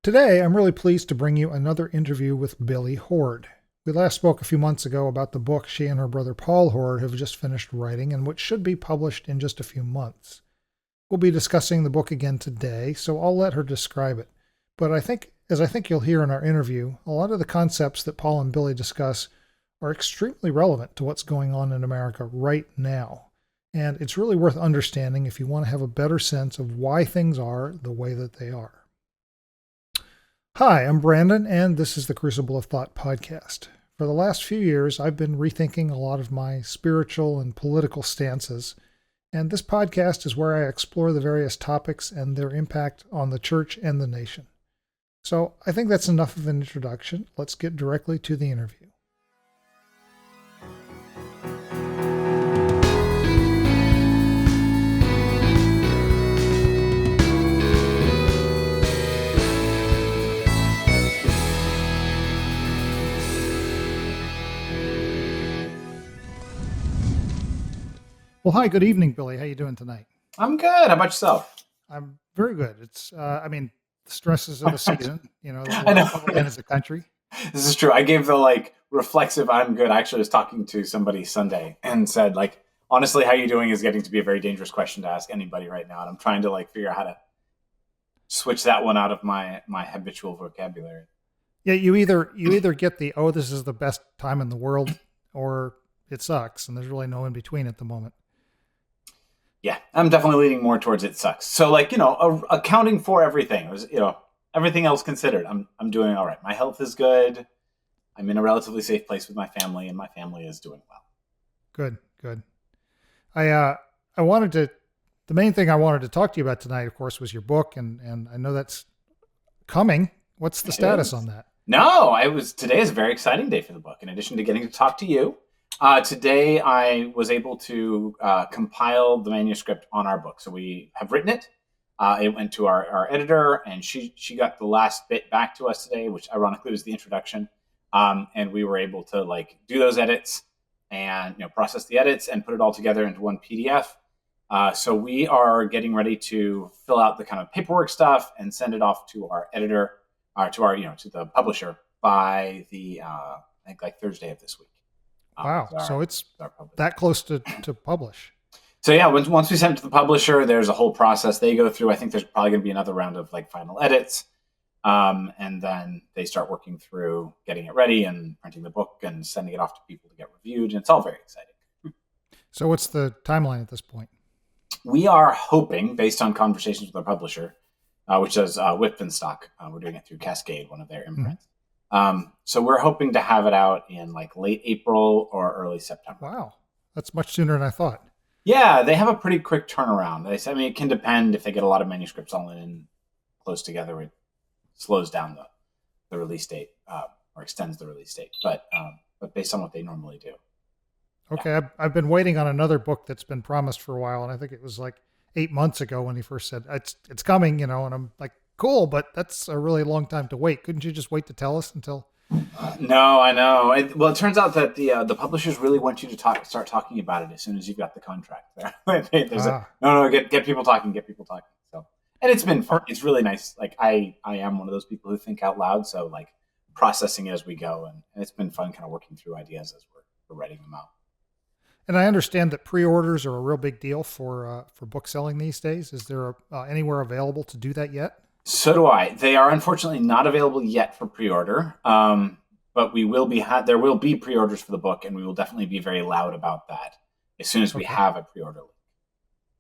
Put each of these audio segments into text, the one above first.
Today, I'm really pleased to bring you another interview with Billie Hoard. We last spoke a few months ago about the book she and her brother Paul Hoard have just finished writing and which should be published in just a few months. We'll be discussing the book again today, so I'll let her describe it. But as I think you'll hear in our interview, a lot of the concepts that Paul and Billie discuss are extremely relevant to what's going on in America right now. And it's really worth understanding if you want to have a better sense of why things are the way that they are. Hi, I'm Brandon, and this is the Crucible of Thought podcast. For the last few years, I've been rethinking a lot of my spiritual and political stances, and this podcast is where I explore the various topics and their impact on the church and the nation. So I think that's enough of an introduction. Let's get directly to the interview. Well, hi, good evening, Billie. How you doing tonight? I'm good. How about yourself? I'm very good. It's, the stresses of the season, I know. and as a country. This is true. I gave the reflexive I'm good. I actually was talking to somebody Sunday and said, honestly, how you doing is getting to be a very dangerous question to ask anybody right now. And I'm trying to figure out how to switch that one out of my habitual vocabulary. Yeah, you either get the, oh, this is the best time in the world, or it sucks, and there's really no in between at the moment. Yeah, I'm definitely leaning more towards it sucks. So accounting for everything, everything else considered, I'm doing all right. My health is good. I'm in a relatively safe place with my family, and my family is doing well. Good. I wanted to, the main thing I wanted to talk to you about tonight, of course, was your book, and I know that's coming. What's the status on that? No, today is a very exciting day for the book. In addition to getting to talk to you, today I was able to compile the manuscript on our book. So we have written it. It went to our editor, and she got the last bit back to us today, which ironically was the introduction. And we were able to do those edits and process the edits and put it all together into one PDF. So we are getting ready to fill out the kind of paperwork stuff and send it off to our editor, to the publisher by the I think Thursday of this week. Wow! So it's that close to publish. So yeah, once we send it to the publisher, there's a whole process they go through. I think there's probably going to be another round of final edits, and then they start working through getting it ready and printing the book and sending it off to people to get reviewed, and it's all very exciting. So what's the timeline at this point? We are hoping, based on conversations with our publisher, which is Whitman-Stock. We're doing it through Cascade, one of their imprints. Mm-hmm. So we're hoping to have it out in late April or early September. Wow. That's much sooner than I thought. Yeah, they have a pretty quick turnaround. It can depend if they get a lot of manuscripts all in close together. It slows down the release date or extends the release date. But based on what they normally do. Okay, yeah. I've been waiting on another book that's been promised for a while, and I think it was 8 months ago when he first said it's coming, and I'm like, cool, but that's a really long time to wait. Couldn't you just wait to tell us until? No, I know. It turns out that the publishers really want you to start talking about it as soon as you've got the contract there. Get people talking. So, and it's been fun. It's really nice. I am one of those people who think out loud, so processing it as we go, and it's been fun kind of working through ideas as we're writing them out. And I understand that pre-orders are a real big deal for book selling these days. Is there anywhere available to do that yet? So do I. They are unfortunately not available yet for pre-order, but we will be. There will be pre-orders for the book, and we will definitely be very loud about that as soon as we have a pre-order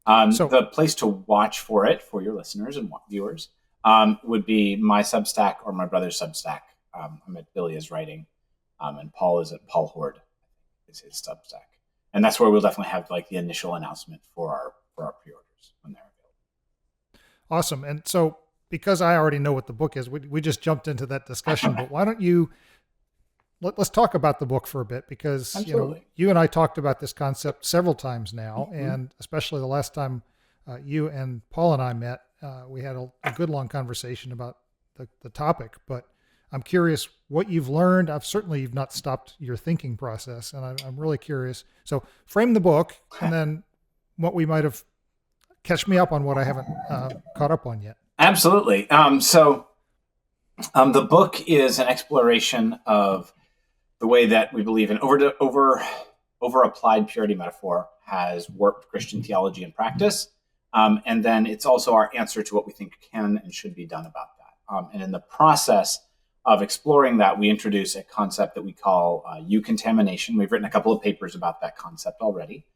link. So the place to watch for it for your listeners and viewers would be my Substack or my brother's Substack. I'm at Billie is writing, and Paul is at Paul Hoard is his Substack. And that's where we'll definitely have the initial announcement for our pre-orders when they're available. Awesome. And so because I already know what the book is, we just jumped into that discussion, but why don't you, let's talk about the book for a bit, because you and I talked about this concept several times now, mm-hmm. and especially the last time you and Paul and I met, we had a good long conversation about the topic, but I'm curious what you've learned. You've not stopped your thinking process, and I'm really curious. So frame the book, and then what we might have, catch me up on what I haven't caught up on yet. Absolutely. So The book is an exploration of the way that we believe in over applied purity metaphor has warped Christian theology and practice. And then it's also our answer to what we think can and should be done about that. And in the process of exploring that, we introduce a concept that we call eucontamination. We've written a couple of papers about that concept already.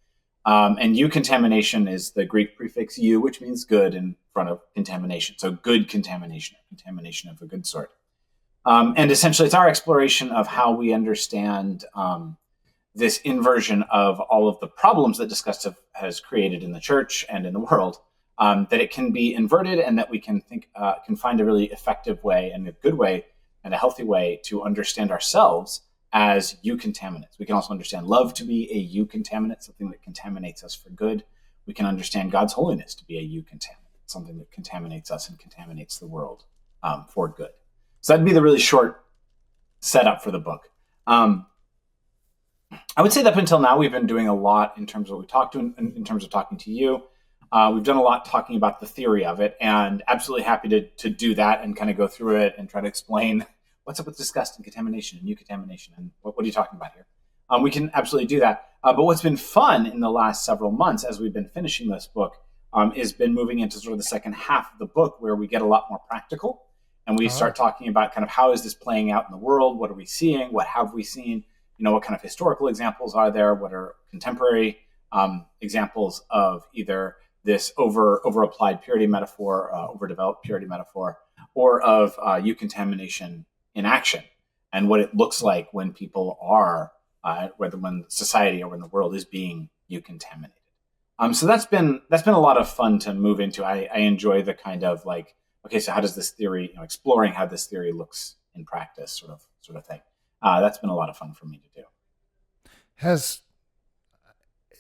And eucontamination is the Greek prefix eu, which means good, in front of contamination. So good contamination, contamination of a good sort. And essentially, it's our exploration of how we understand this inversion of all of the problems that disgust has created in the church and in the world, that it can be inverted, and that we can find a really effective way and a good way and a healthy way to understand ourselves as eucontaminants. We can also understand love to be a eucontaminant, something that contaminates us for good. We can understand God's holiness to be a eucontaminant, something that contaminates us and contaminates the world for good. So that'd be the really short setup for the book. I would say that up until now, we've been doing a lot in terms of what we talked to, in terms of talking to you. We've done a lot talking about the theory of it, and absolutely happy to do that and kind of go through it and try to explain what's up with disgust and contamination and eucontamination and what are you talking about here. We can absolutely do that. But what's been fun in the last several months as we've been finishing this book has been moving into sort of the second half of the book, where we get a lot more practical, and we start talking about kind of how is this playing out in the world? What are we seeing? What have we seen? What kind of historical examples are there? What are contemporary examples of either this over applied purity metaphor, overdeveloped purity metaphor, or of eucontamination in action, and what it looks like when people are, when society or when the world is being eucontaminated. So that's been a lot of fun to move into. I enjoy the kind of like, okay, so how does this theory, exploring how this theory looks in practice, sort of thing. That's been a lot of fun for me to do.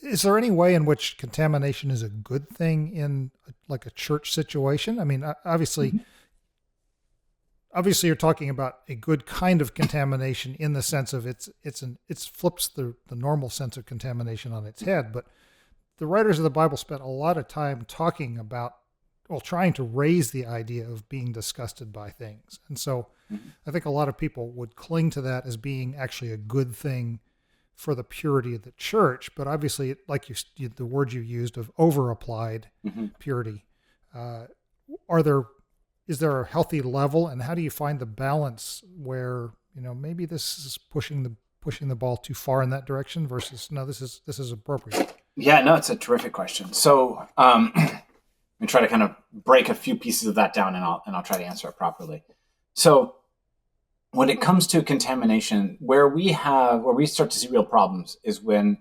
Is there any way in which contamination is a good thing in like a church situation? I mean, obviously you're talking about a good kind of contamination in the sense of it flips the normal sense of contamination on its head. But the writers of the Bible spent a lot of time talking about, trying to raise the idea of being disgusted by things. And so I think a lot of people would cling to that as being actually a good thing for the purity of the church. But obviously, like the word you used of over-applied purity, is there a healthy level, and how do you find the balance where, maybe this is pushing the ball too far in that direction versus, no, this is appropriate? Yeah, no, it's a terrific question. So, let me try to kind of break a few pieces of that down, and I'll try to answer it properly. So, when it comes to contamination, where we start to see real problems is when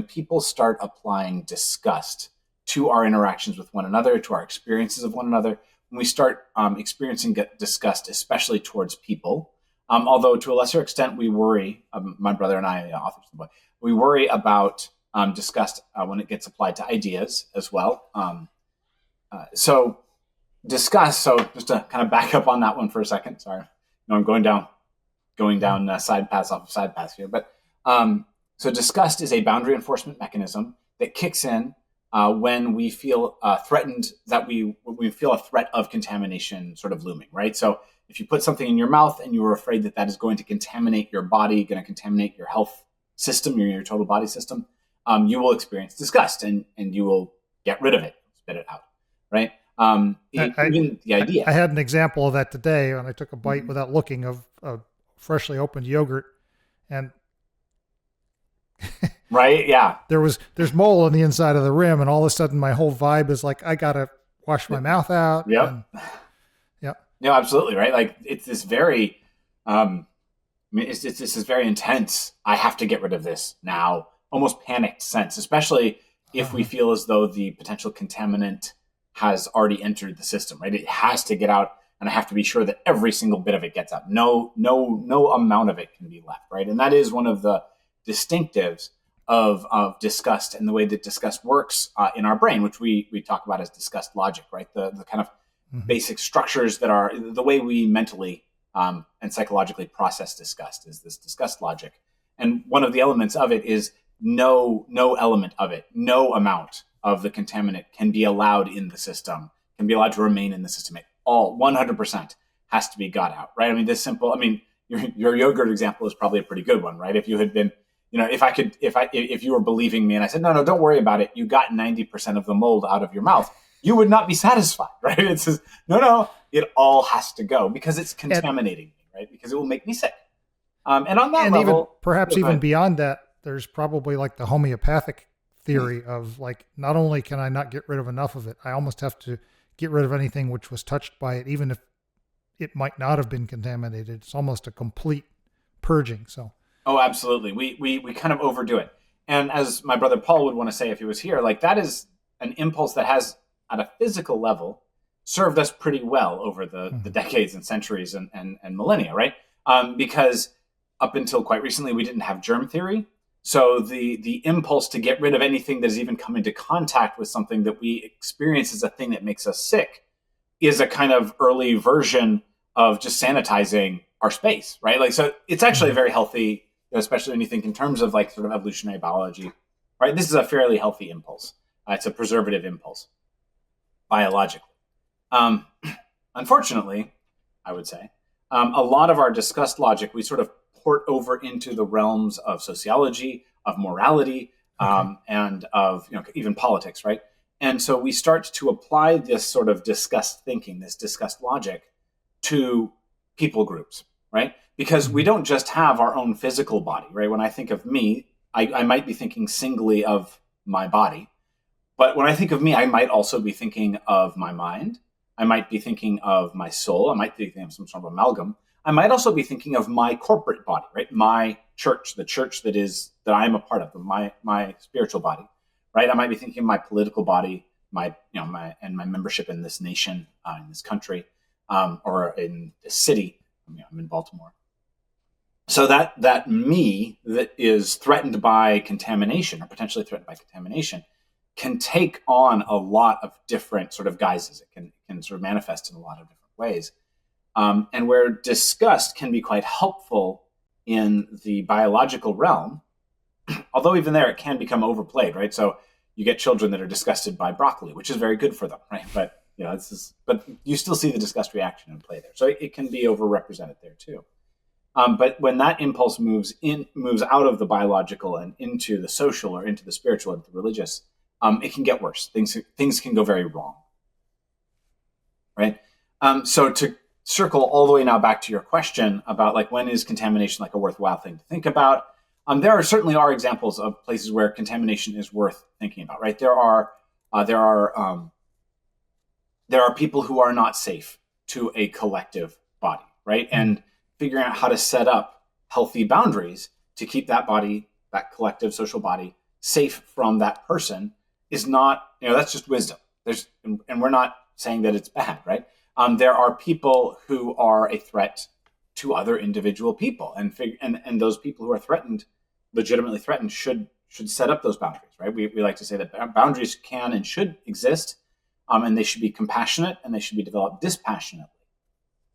people start applying disgust to our interactions with one another, to our experiences of one another. When we start experiencing disgust, especially towards people, although to a lesser extent we worry. My brother and I, authors of the book, we worry about disgust when it gets applied to ideas as well. So disgust. So just to kind of back up on that one for a second. Sorry, I'm going down side paths off of side paths here. But so disgust is a boundary enforcement mechanism that kicks in when we feel threatened, that we feel a threat of contamination sort of looming, right? So if you put something in your mouth and you are afraid that is going to contaminate your body, going to contaminate your health system, your total body system, you will experience disgust, and you will get rid of it, spit it out, right? Even the idea. I had an example of that today when I took a bite without looking of freshly opened yogurt, and right, yeah, there's mold on the inside of the rim, and all of a sudden my whole vibe is like, I gotta wash my mouth out. Yep. Yeah. No, absolutely, right. Like it's this very, it's this is very intense. I have to get rid of this now, almost panicked sense, especially if we feel as though the potential contaminant has already entered the system, right? It has to get out, and I have to be sure that every single bit of it gets out. No amount of it can be left, right? And that is one of the distinctives of disgust and the way that disgust works in our brain, which we talk about as disgust logic, right? The kind of basic structures that are the way we mentally and psychologically process disgust is this disgust logic. And one of the elements of it is no element of it, no amount of the contaminant can be allowed in the system, can be allowed to remain in the system. It all 100% has to be got out, right? I mean, this simple. I mean, your yogurt example is probably a pretty good one, right? If you had been, if you were believing me and I said, no, don't worry about it, you got 90% of the mold out of your mouth, you would not be satisfied, right? It says, no, it all has to go because it's contaminating me, right? Because it will make me sick. And on that and level, even perhaps even beyond that, there's probably like the homeopathic theory of like, not only can I not get rid of enough of it, I almost have to get rid of anything which was touched by it, even if it might not have been contaminated. It's almost a complete purging. So, oh, absolutely. We kind of overdo it. And as my brother Paul would want to say if he was here, like that is an impulse that has, at a physical level, served us pretty well over the decades and centuries and millennia, right? Because up until quite recently, we didn't have germ theory. So the impulse to get rid of anything that has even come into contact with something that we experience as a thing that makes us sick is a kind of early version of just sanitizing our space, right? Like, so it's actually very healthy, especially when you think in terms of like sort of evolutionary biology, right? This is a fairly healthy impulse. It's a preservative impulse, biologically. Unfortunately, I would say, a lot of our discussed logic, we sort of port over into the realms of sociology, of morality, and of even politics, right? And so we start to apply this sort of discussed thinking, this discussed logic, to people groups, right? Because we don't just have our own physical body, right? When I think of me, I might be thinking singly of my body. But when I think of me, I might also be thinking of my mind. I might be thinking of my soul. I might be thinking of some sort of amalgam. I might also be thinking of my corporate body, right? My church, the church that I'm a part of, my spiritual body, right? I might be thinking of my political body, my membership in this nation, in this country, or in this city. I'm in Baltimore. So that me that is threatened by contamination or potentially threatened by contamination can take on a lot of different sort of guises. It can sort of manifest in a lot of different ways. And where disgust can be quite helpful in the biological realm, although even there it can become overplayed, right? So you get children that are disgusted by broccoli, which is very good for them, right? But but you still see the disgust reaction in play there. So it can be overrepresented there too. But when that impulse moves out of the biological and into the social or into the spiritual, into the religious, it can get worse. Things can go very wrong, right? So to circle all the way now back to your question about like when is contamination like a worthwhile thing to think about, there certainly are examples of places where contamination is worth thinking about, right? There are people who are not safe to a collective body, right? And figuring out how to set up healthy boundaries to keep that body, that collective social body, safe from that person is not, that's just wisdom. And we're not saying that it's bad, right? There are people who are a threat to other individual people, and those people who are threatened, legitimately threatened, should set up those boundaries, right? We like to say that boundaries can and should exist, and they should be compassionate and they should be developed dispassionately,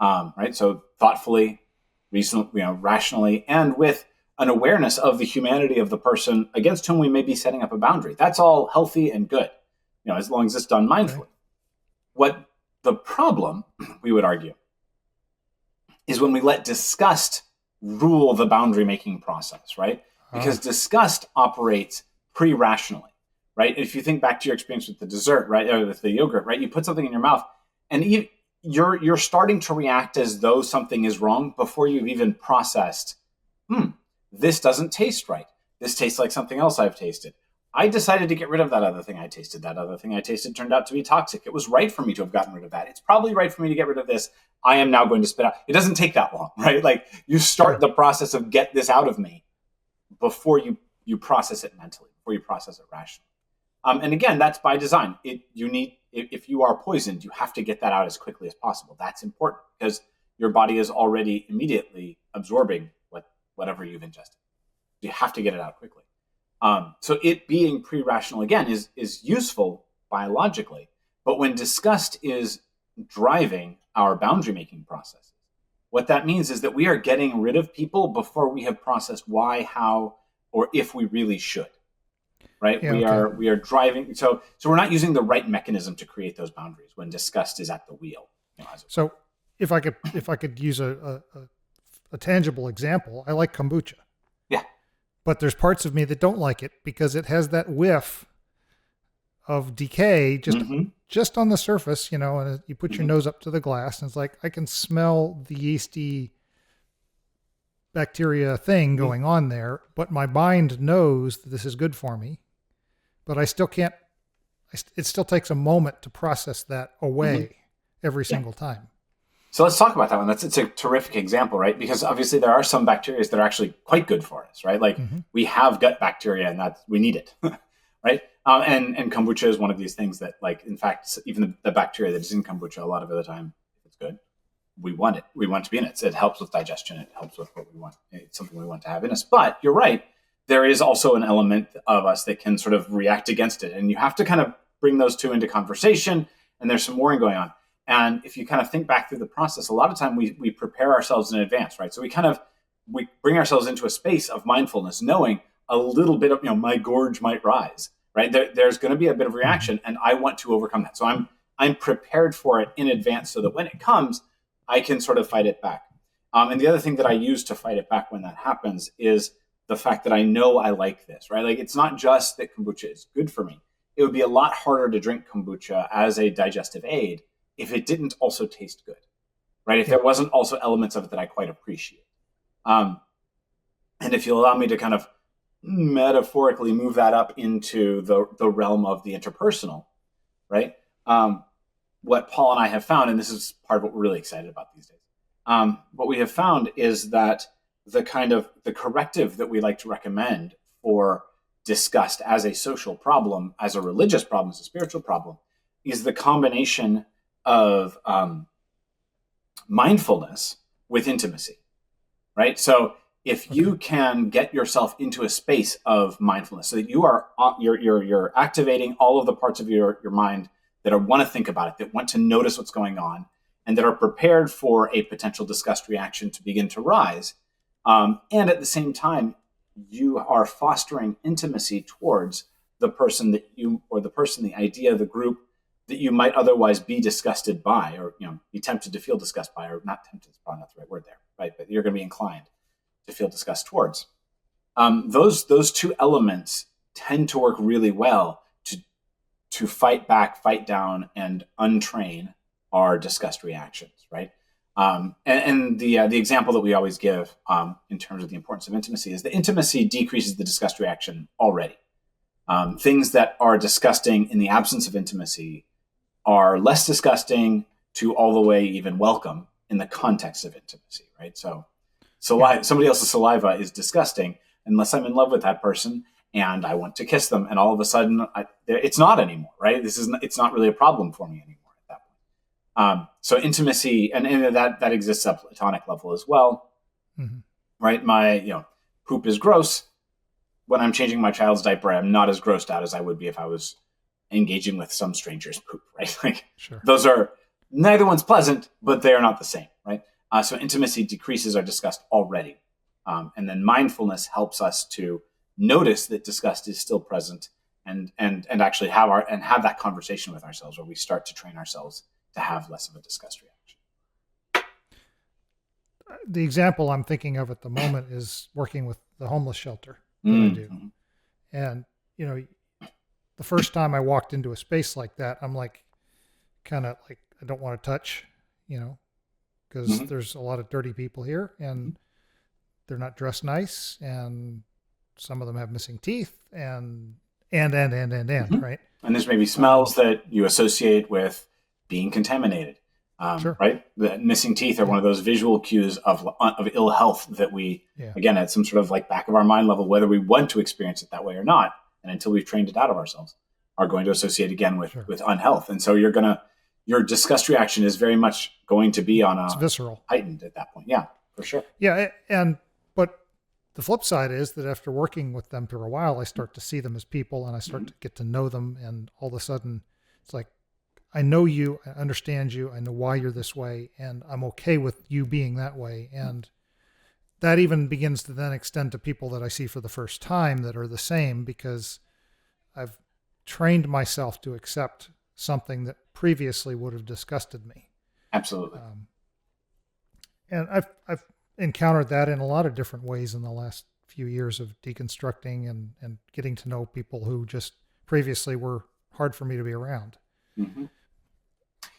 right? So thoughtfully, rationally, and with an awareness of the humanity of the person against whom we may be setting up a boundary. That's all healthy and good, as long as it's done mindfully. Okay. What the problem, we would argue, is when we let disgust rule the boundary making process, right? Because disgust operates pre-rationally, right? If you think back to your experience with the dessert, right, or with the yogurt, right, you put something in your mouth, and you're starting to react as though something is wrong before you've even processed. This doesn't taste right. This tastes like something else I've tasted. I decided to get rid of that other thing I tasted. That other thing I tasted turned out to be toxic. It was right for me to have gotten rid of that. It's probably right for me to get rid of this. I am now going to spit out. It doesn't take that long, right? Like you start the process of get this out of me before you process it mentally, before you process it rationally. And again, that's by design. If you are poisoned, you have to get that out as quickly as possible. That's important because your body is already immediately absorbing whatever you've ingested. You have to get it out quickly. So it being pre-rational, again, is useful biologically. But when disgust is driving our boundary-making processes, what that means is that we are getting rid of people before we have processed why, how, or if we really should. Right? Yeah, we are driving. So we're not using the right mechanism to create those boundaries when disgust is at the wheel. as it So if I could use a tangible example, I like kombucha. Yeah. But there's parts of me that don't like it because it has that whiff of decay just on the surface, and you put your nose up to the glass and it's like, I can smell the yeasty bacteria thing going on there, but my mind knows that this is good for me, but I still can't, it still takes a moment to process that away every single time. So let's talk about that one. It's a terrific example, right? Because obviously there are some bacteria that are actually quite good for us, right? Like we have gut bacteria and we need it, right? And kombucha is one of these things that, like, in fact, even the bacteria that is in kombucha, a lot of the time, if it's good, we want it. We want it to be in it. It helps with digestion. It helps with what we want. It's something we want to have in us. But you're right. There is also an element of us that can sort of react against it. And you have to kind of bring those two into conversation. And there's some warring going on. And if you kind of think back through the process, a lot of time we prepare ourselves in advance, right? So we bring ourselves into a space of mindfulness, knowing a little bit of, my gorge might rise, right? There's going to be a bit of reaction, and I want to overcome that. So I'm prepared for it in advance so that when it comes, I can sort of fight it back. And the other thing that I use to fight it back when that happens is the fact that I know I like this, right? Like, it's not just that kombucha is good for me. It would be a lot harder to drink kombucha as a digestive aid if it didn't also taste good, right? If there wasn't also elements of it that I quite appreciate. And if you allow me to kind of metaphorically move that up into the realm of the interpersonal, right? What Paul and I have found, and this is part of what we're really excited about these days, what we have found is that the corrective that we like to recommend for disgust as a social problem, as a religious problem, as a spiritual problem, is the combination of mindfulness with intimacy, right? So if you can get yourself into a space of mindfulness, so that you're activating all of the parts of your mind that want to think about it, that want to notice what's going on, and that are prepared for a potential disgust reaction to begin to rise, and at the same time, you are fostering intimacy towards the person the idea, the group that you might otherwise be disgusted by, or be tempted to feel disgust by, or not tempted is probably not the right word there, right? But you're going to be inclined to feel disgust towards. Those two elements tend to work really well to fight back, fight down, and untrain our disgust reactions, right? And the example that we always give in terms of the importance of intimacy is that intimacy decreases the disgust reaction already. Things that are disgusting in the absence of intimacy are less disgusting to all the way even welcome in the context of intimacy, right? So somebody else's saliva is disgusting unless I'm in love with that person and I want to kiss them, and all of a sudden it's not anymore, right? It's not really a problem for me anymore at that point. So intimacy, and that exists at a platonic level as well, right? My poop is gross. When I'm changing my child's diaper, I'm not as grossed out as I would be if I was engaging with some stranger's poop, right? Like, sure. Those are, neither one's pleasant, but they are not the same, right? So intimacy decreases our disgust already. And then mindfulness helps us to notice that disgust is still present and actually have that conversation with ourselves, where we start to train ourselves to have less of a disgust reaction. The example I'm thinking of at the moment is working with the homeless shelter that I do. And, the first time I walked into a space like that, I'm like, kind of like, I don't want to touch, because there's a lot of dirty people here and they're not dressed nice. And some of them have missing teeth and, right? And there's maybe smells that you associate with being contaminated, sure. Right? The missing teeth are one of those visual cues of ill health that we, again, at some sort of like back of our mind level, whether we want to experience it that way or not, and until we've trained it out of ourselves, are going to associate again with unhealth. And so your disgust reaction is very much going to be it's visceral, heightened at that point. Yeah, for sure. Yeah. But the flip side is that after working with them for a while, I start to see them as people and I start to get to know them. And all of a sudden it's like, I know you, I understand you, I know why you're this way, and I'm okay with you being that way. And that even begins to then extend to people that I see for the first time that are the same, because I've trained myself to accept something that previously would have disgusted me. Absolutely. And I've encountered that in a lot of different ways in the last few years of deconstructing and getting to know people who just previously were hard for me to be around. Mm-hmm.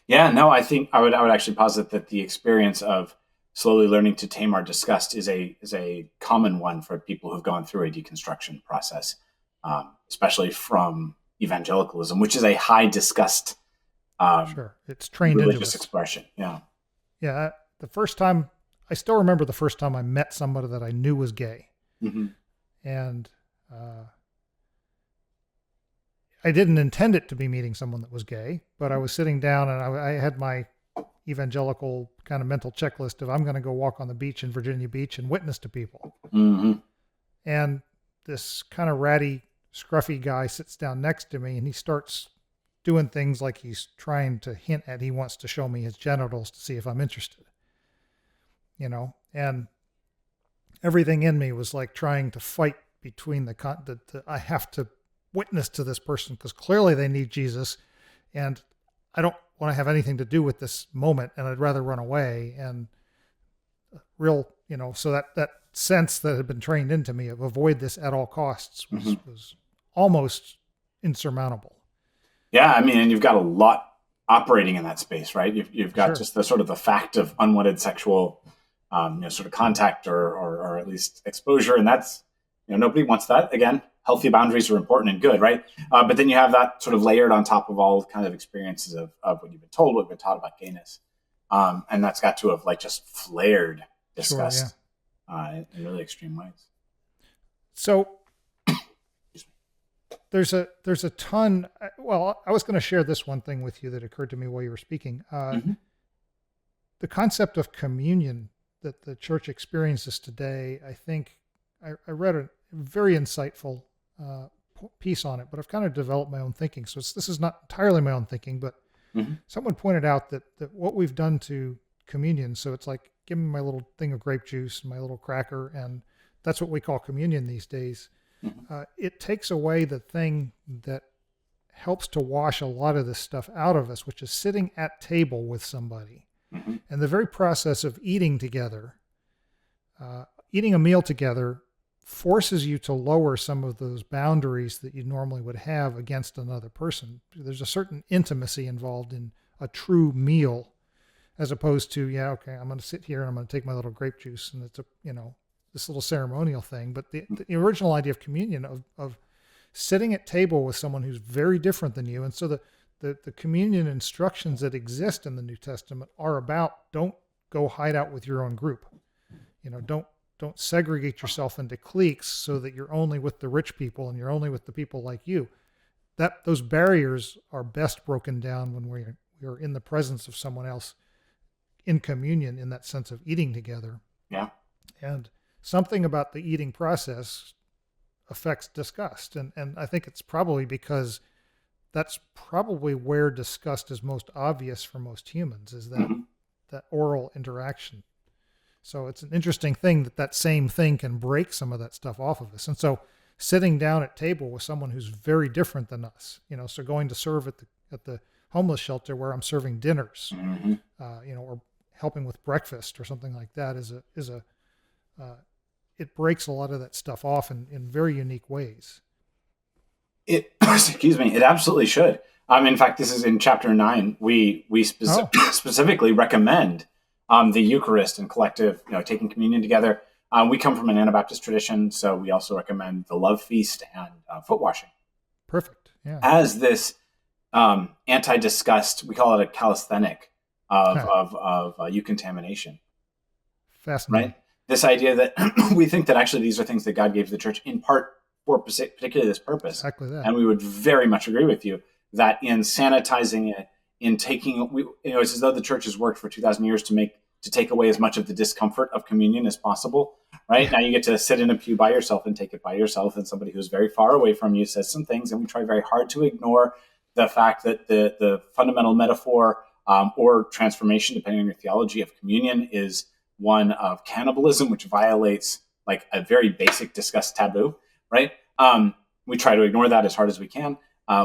Yeah, no, I think I would actually posit that the experience of slowly learning to tame our disgust is a common one for people who've gone through a deconstruction process, especially from evangelicalism, which is a high disgust Sure. It's trained into religious us. expression. Yeah. Yeah. The first time, I still remember the first time I met somebody that I knew was gay. Mm-hmm. And I didn't intend it to be meeting someone that was gay, but I was sitting down and I had my evangelical kind of mental checklist of I'm going to go walk on the beach in Virginia Beach and witness to people. Mm-hmm. And this kind of ratty, scruffy guy sits down next to me and he starts doing things like he's trying to hint at he wants to show me his genitals to see if I'm interested, and everything in me was like trying to fight between the I have to witness to this person because clearly they need Jesus and I don't want to have anything to do with this moment and I'd rather run away. And so that sense that had been trained into me of avoid this at all costs was almost insurmountable. Yeah, I mean, and you've got a lot operating in that space, right? You've got Sure. just the sort of the fact of unwanted sexual, sort of contact or at least exposure, and that's nobody wants that. Again, healthy boundaries are important and good, right? But then you have that sort of layered on top of all kind of experiences of what you've been told, what you've been taught about gayness, and that's got to have like just flared disgust in really extreme ways. So there's a ton. Well, I was going to share this one thing with you that occurred to me while you were speaking. The concept of communion that the church experiences today, I think I read a very insightful piece on it, but I've kind of developed my own thinking. So this is not entirely my own thinking, but someone pointed out that what we've done to communion, so it's like, give me my little thing of grape juice and my little cracker, and that's what we call communion these days. It takes away the thing that helps to wash a lot of this stuff out of us, which is sitting at table with somebody. And the very process of eating together, eating a meal together, forces you to lower some of those boundaries that you normally would have against another person. There's a certain intimacy involved in a true meal, as opposed to, okay, I'm going to sit here and I'm going to take my little grape juice, and it's this little ceremonial thing. But the original idea of communion, of sitting at table with someone who's very different than you. And so the communion instructions that exist in the New Testament are about, don't go hide out with your own group. Don't segregate yourself into cliques so that you're only with the rich people and you're only with the people like you. Those barriers are best broken down when we're in the presence of someone else in communion, in that sense of eating together. Yeah. And something about the eating process affects disgust. And I think it's probably because that's probably where disgust is most obvious for most humans, is that oral interaction. So it's an interesting thing that same thing can break some of that stuff off of us. And so sitting down at table with someone who's very different than us, so going to serve at the homeless shelter where I'm serving dinners, or helping with breakfast or something like that it breaks a lot of that stuff off in very unique ways. Excuse me, it absolutely should. In fact, this is in chapter 9. We specifically recommend the Eucharist and collective, taking communion together. We come from an Anabaptist tradition, so we also recommend the love feast and foot washing. Perfect. Yeah. As this anti-disgust, we call it a calisthenic of eucontamination. Fascinating. Right? This idea that we think that actually these are things that God gave to the church in part for particularly this purpose. Exactly that. And we would very much agree with you that in sanitizing it, in taking, it's as though the church has worked for 2,000 years to take away as much of the discomfort of communion as possible. Right? Now you get to sit in a pew by yourself and take it by yourself, and somebody who's very far away from you says some things, and we try very hard to ignore the fact that the fundamental metaphor or transformation, depending on your theology of communion, is one of cannibalism, which violates like a very basic disgust taboo, right? We try to ignore that as hard as we can.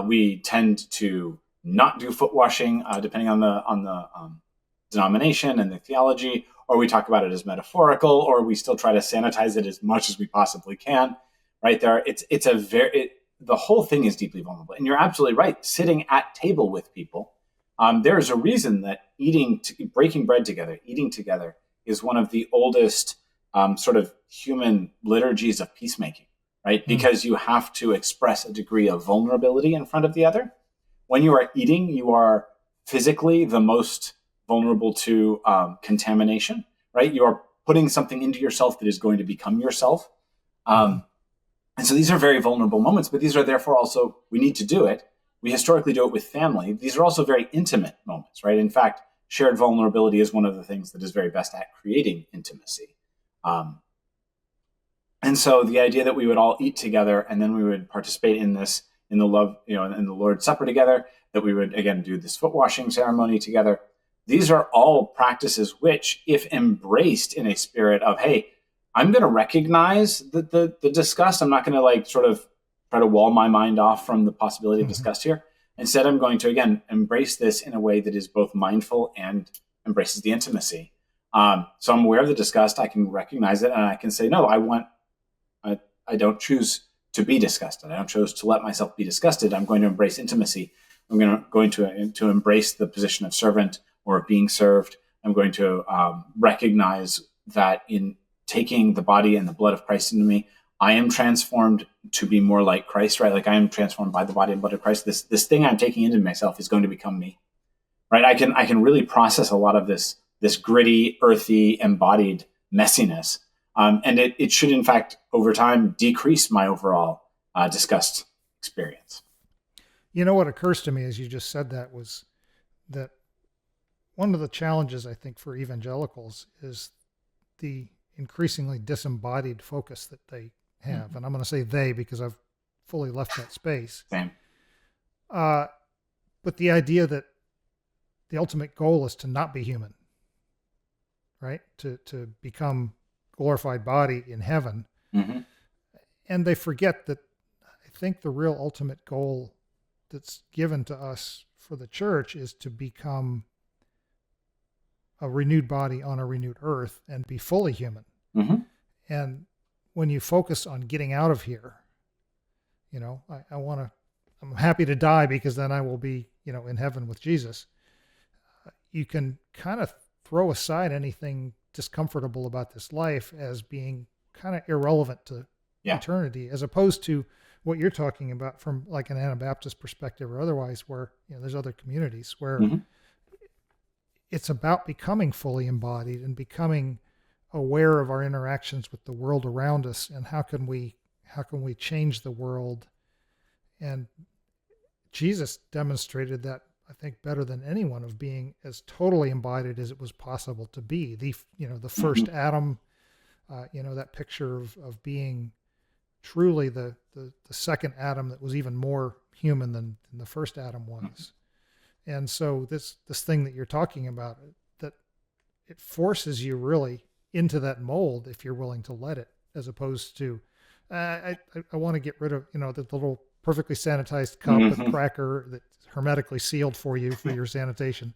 We tend to not do foot washing, depending on the denomination and the theology, or we talk about it as metaphorical, or we still try to sanitize it as much as we possibly can. Right there, the whole thing is deeply vulnerable. And you're absolutely right. Sitting at table with people, there is a reason that breaking bread together, eating together, is one of the oldest sort of human liturgies of peacemaking, right? Mm-hmm. Because you have to express a degree of vulnerability in front of the other. When you are eating, you are physically the most vulnerable to contamination, right? You are putting something into yourself that is going to become yourself. And so these are very vulnerable moments, but these are therefore also, we need to do it. We historically do it with family. These are also very intimate moments, right? In fact, shared vulnerability is one of the things that is very best at creating intimacy. And so the idea that we would all eat together and then we would participate in this, in the love, in the Lord's Supper together, that we would, again, do this foot washing ceremony together. These are all practices which, if embraced in a spirit of, hey, I'm going to recognize the disgust. I'm not going to sort of try to wall my mind off from the possibility of disgust here. Instead, I'm going to, again, embrace this in a way that is both mindful and embraces the intimacy. So I'm aware of the disgust. I can recognize it, and I can say, no, I don't choose to be disgusted. I don't choose to let myself be disgusted. I'm going to embrace intimacy. I'm going to embrace the position of servant or of being served. I'm going to recognize that in taking the body and the blood of Christ into me, I am transformed to be more like Christ, right? Like I am transformed by the body and blood of Christ. This thing I'm taking into myself is going to become me, right? I can really process a lot of this gritty, earthy, embodied messiness. And it should, in fact, over time, decrease my overall disgust experience. What occurs to me as you just said that was that one of the challenges, I think, for evangelicals is the increasingly disembodied focus that they have. Mm-hmm. And I'm going to say they because I've fully left that space. Same. But the idea that the ultimate goal is to not be human, right? To become glorified body in heaven. Mm-hmm. And they forget that I think the real ultimate goal that's given to us for the church is to become a renewed body on a renewed earth and be fully human. Mm-hmm. And when you focus on getting out of here, I'm happy to die because then I will be, in heaven with Jesus. You can kind of throw aside anything discomfortable about this life as being kind of irrelevant to eternity, as opposed to what you're talking about from like an Anabaptist perspective or otherwise, where, there's other communities where mm-hmm. it's about becoming fully embodied and becoming aware of our interactions with the world around us and how can we change the world. And Jesus demonstrated that, I think, better than anyone, of being as totally embodied as it was possible to be. The first mm-hmm. Adam, that picture of being truly the second Adam that was even more human than the first Adam was. Mm-hmm. And so this thing that you're talking about, that it forces you really into that mold if you're willing to let it, as opposed to, I want to get rid of, the little perfectly sanitized cup mm-hmm. and cracker that's hermetically sealed for you for your sanitation.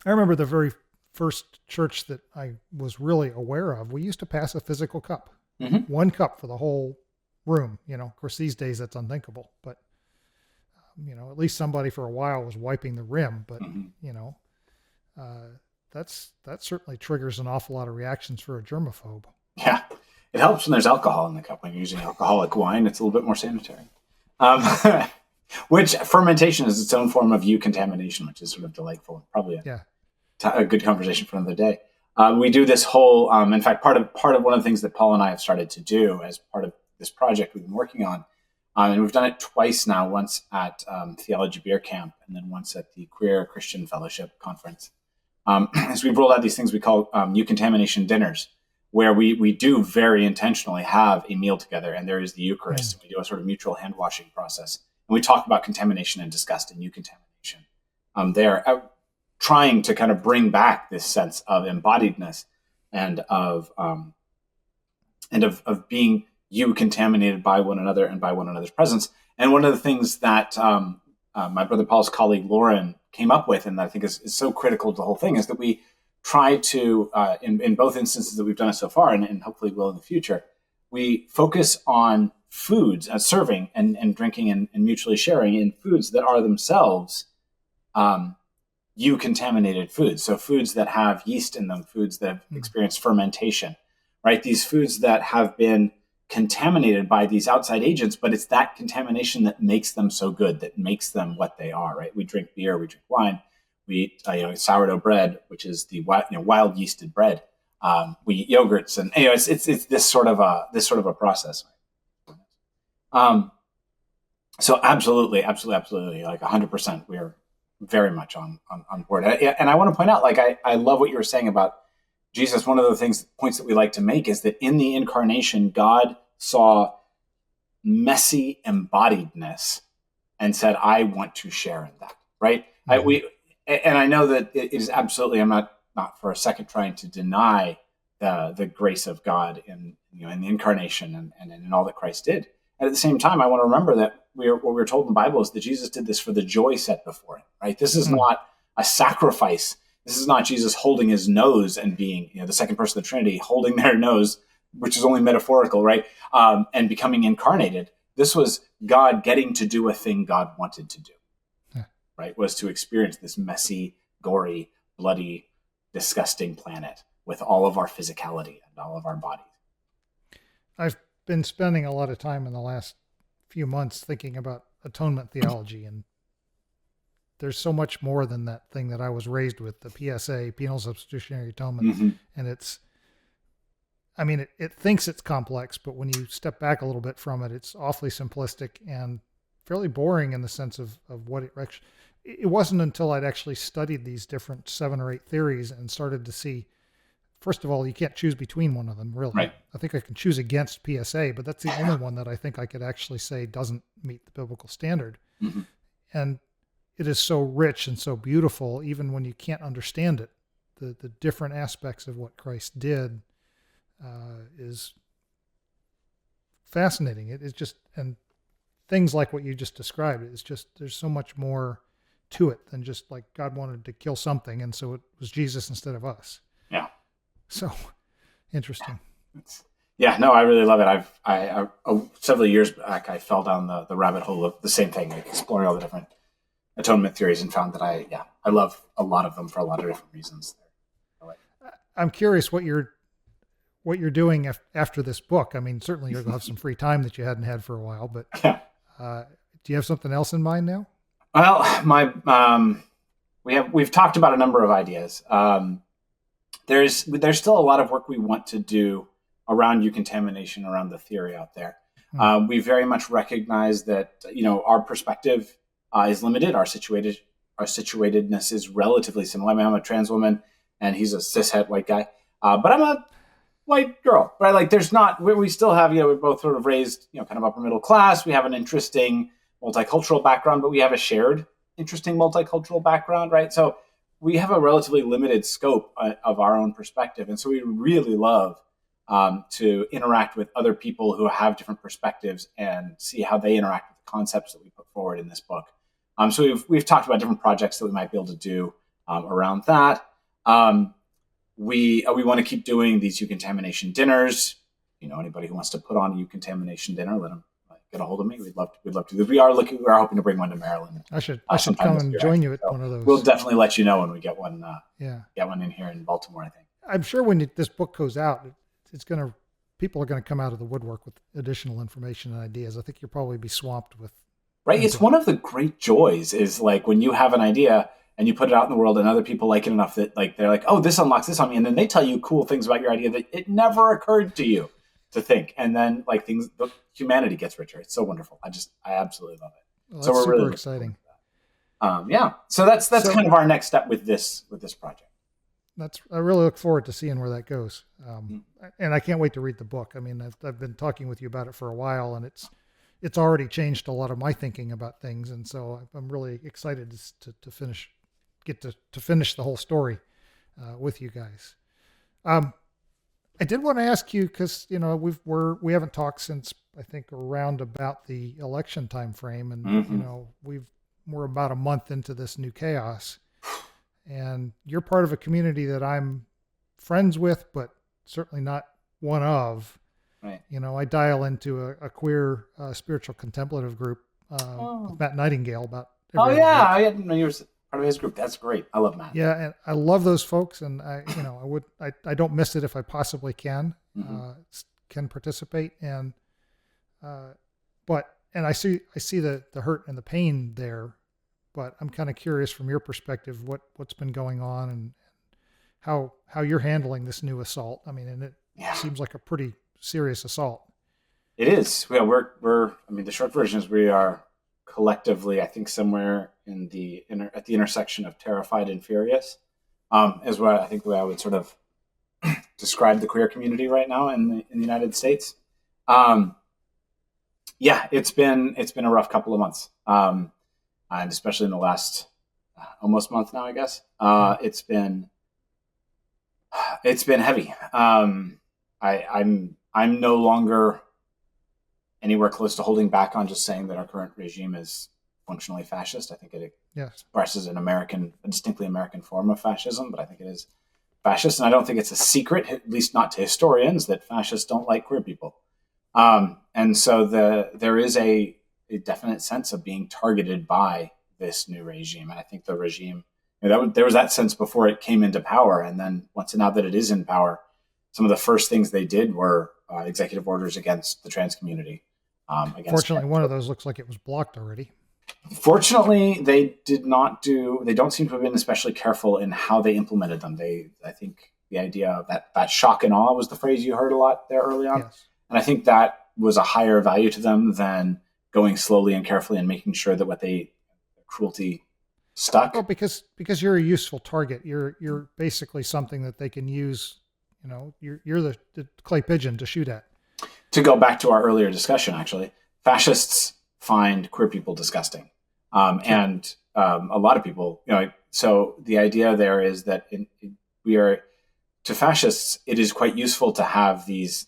I remember the very first church that I was really aware of, we used to pass a physical cup, mm-hmm. one cup for the whole room. Of course, these days that's unthinkable, but at least somebody for a while was wiping the rim, but mm-hmm. That certainly triggers an awful lot of reactions for a germaphobe. Yeah. It helps when there's alcohol in the cup. When you're using alcoholic wine, it's a little bit more sanitary. Which fermentation is its own form of eucontamination, which is sort of delightful. Probably a good conversation for another day. We do this whole, in fact, part of one of the things that Paul and I have started to do as part of this project we've been working on, and we've done it twice now, once at Theology Beer Camp and then once at the Queer Christian Fellowship Conference, is we've rolled out these things we call eucontamination dinners, where we do very intentionally have a meal together, and there is the Eucharist, and we do a sort of mutual hand-washing process. And we talk about contamination and disgust and eucontamination. They're trying to kind of bring back this sense of embodiedness and of being contaminated by one another and by one another's presence. And one of the things that my brother Paul's colleague Lauren came up with, and I think is so critical to the whole thing, is that we try to, in both instances that we've done it so far, and hopefully will in the future, we focus on foods, serving and drinking and mutually sharing in foods that are themselves eucontaminated foods. So foods that have yeast in them, foods that have experienced fermentation, right? These foods that have been contaminated by these outside agents, but it's that contamination that makes them so good, that makes them what they are, right? We drink beer, we drink wine, we eat sourdough bread, which is the wild yeasted bread. We eat yogurts, and it's this sort of a process. So absolutely, like 100%, we're very much on board. And I want to point out, like, I love what you were saying about Jesus. One of the points that we like to make is that in the incarnation, God saw messy embodiedness and said, I want to share in that, right? And I know that it is absolutely, I'm not for a second trying to deny the grace of God in the incarnation and in all that Christ did. And at the same time, I want to remember that what we're told in the Bible is that Jesus did this for the joy set before him, right? This is not a sacrifice. This is not Jesus holding his nose and being, the second person of the Trinity holding their nose, which is only metaphorical, right? And becoming incarnated. This was God getting to do a thing God wanted to do, right? Was to experience this messy, gory, bloody, disgusting planet with all of our physicality and all of our bodies. I've been spending a lot of time in the last few months thinking about atonement theology, and there's so much more than that thing that I was raised with, the PSA, penal substitutionary atonement. And it thinks it's complex, but when you step back a little bit from it, it's awfully simplistic and fairly boring in the sense of what it actually. It wasn't until I'd actually studied these different 7 or 8 theories and started to see, first of all, you can't choose between one of them, really. Right. I think I can choose against PSA, but that's the only one that I think I could actually say doesn't meet the biblical standard. And it is so rich and so beautiful, even when you can't understand it. The different aspects of what Christ did is fascinating. It is just, and things like what you just described, it's just, there's so much more to it than just like God wanted to kill something, and so it was Jesus instead of us. Yeah. So interesting. No, I really love it. I several years back, I fell down the rabbit hole of the same thing, like exploring all the different atonement theories, and found that I love a lot of them for a lot of different reasons. I'm curious what you're doing after this book. I mean, certainly you'll have some free time that you hadn't had for a while, but do you have something else in mind now? Well, we've talked about a number of ideas. There's still a lot of work we want to do around eucontamination, around the theory out there. We very much recognize that our perspective is limited. Our situatedness is relatively similar. I mean, I'm a trans woman, and he's a cishet white guy, but I'm a white girl, right? Like, we still have, we're both sort of raised, kind of upper middle class. We have an interesting multicultural background, but we have a shared interesting multicultural background, right? So we have a relatively limited scope of our own perspective. And so we really love to interact with other people who have different perspectives and see how they interact with the concepts that we put forward in this book. So we've talked about different projects that we might be able to do around that. We want to keep doing these eucontamination dinners. Anybody who wants to put on a eucontamination dinner, let them get a hold of me. We'd love to do this. We are hoping to bring one to Maryland. I should come and join you at one of those. We'll definitely let you know when we get one. Get one in here in Baltimore, I think. I'm sure when this book goes out, people are going to come out of the woodwork with additional information and ideas. I think you'll probably be swamped with. Right. It's one of the great joys is like when you have an idea and you put it out in the world and other people like it enough that like, they're like, oh, this unlocks this on me. And then they tell you cool things about your idea that it never occurred to you to think. And then like humanity gets richer. It's so wonderful. I absolutely love it. Well, so we're really exciting. So that's kind of our next step with this project. I really look forward to seeing where that goes. And I can't wait to read the book. I mean, I've been talking with you about it for a while, and it's already changed a lot of my thinking about things. And so I'm really excited to finish the whole story with you guys. I did want to ask you, because we haven't talked since I think around about the election time frame, and we've we're about a month into this new chaos, and you're part of a community that I'm friends with, but certainly not one of. Right. I dial into a queer spiritual contemplative group Oh. with Matt Nightingale about Oh every yeah, other week. I didn't know you were part of his group. That's great. I love Matt. Yeah, and I love those folks, and I don't miss it if I possibly can can participate, and and I see the hurt and the pain there, but I'm kind of curious from your perspective what's been going on and how you're handling this new assault. I mean, and it seems like a pretty serious assault. It is. Yeah, we're. I mean, the short version is we are collectively, I think, somewhere in at the intersection of terrified and furious, is what I think the way I would sort of describe the queer community right now in the United States. Yeah, it's been a rough couple of months, and especially in the last almost month now, I guess. It's been heavy. I'm no longer anywhere close to holding back on just saying that our current regime is functionally fascist. I think it expresses a distinctly American form of fascism, but I think it is fascist, and I don't think it's a secret, at least not to historians, that fascists don't like queer people. And so there is a definite sense of being targeted by this new regime, and I think the regime, there was that sense before it came into power, and then now that it is in power, some of the first things they did were executive orders against the trans community. Fortunately, one of those looks like it was blocked already. Fortunately, they don't seem to have been especially careful in how they implemented them. I think the idea of that shock and awe was the phrase you heard a lot there early on. Yes. And I think that was a higher value to them than going slowly and carefully and making sure that cruelty stuck. Well, because you're a useful target. You're basically something that they can use. You're the clay pigeon to shoot at. To go back to our earlier discussion, actually, fascists find queer people disgusting. And a lot of people, so the idea there is that to fascists, it is quite useful to have these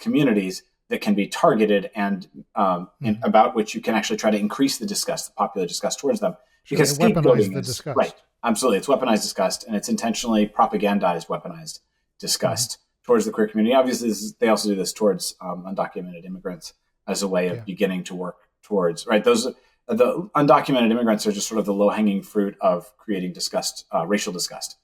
communities that can be targeted and about which you can actually try to increase the popular disgust towards them. Sure, because weaponize the disgust. Right, absolutely. It's weaponized disgust, and it's intentionally propagandized weaponized disgust towards the queer community. Obviously, they also do this towards undocumented immigrants as a way of beginning to work towards, right? The undocumented immigrants are just sort of the low-hanging fruit of creating disgust, racial disgust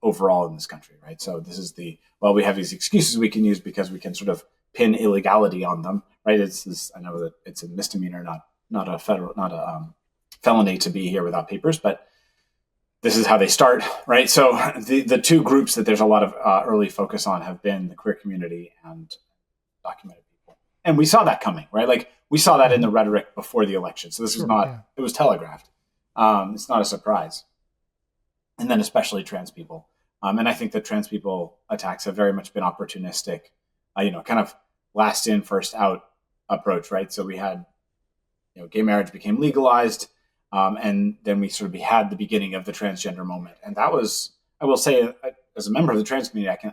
overall in this country, right? So this is we have these excuses we can use because we can sort of pin illegality on them, right? I know that it's a misdemeanor, not a felony to be here without papers, but this is how they start, right? So the two groups that there's a lot of early focus on have been the queer community and documented people. And we saw that coming, right? Like we saw that in the rhetoric before the election. So this was it was telegraphed. It's not a surprise. And then especially trans people. And I think that trans people attacks have very much been opportunistic, kind of last in, first out approach, right? So we had, gay marriage became legalized. And then we sort of had the beginning of the transgender moment. And that was, I will say, as a member of the trans community,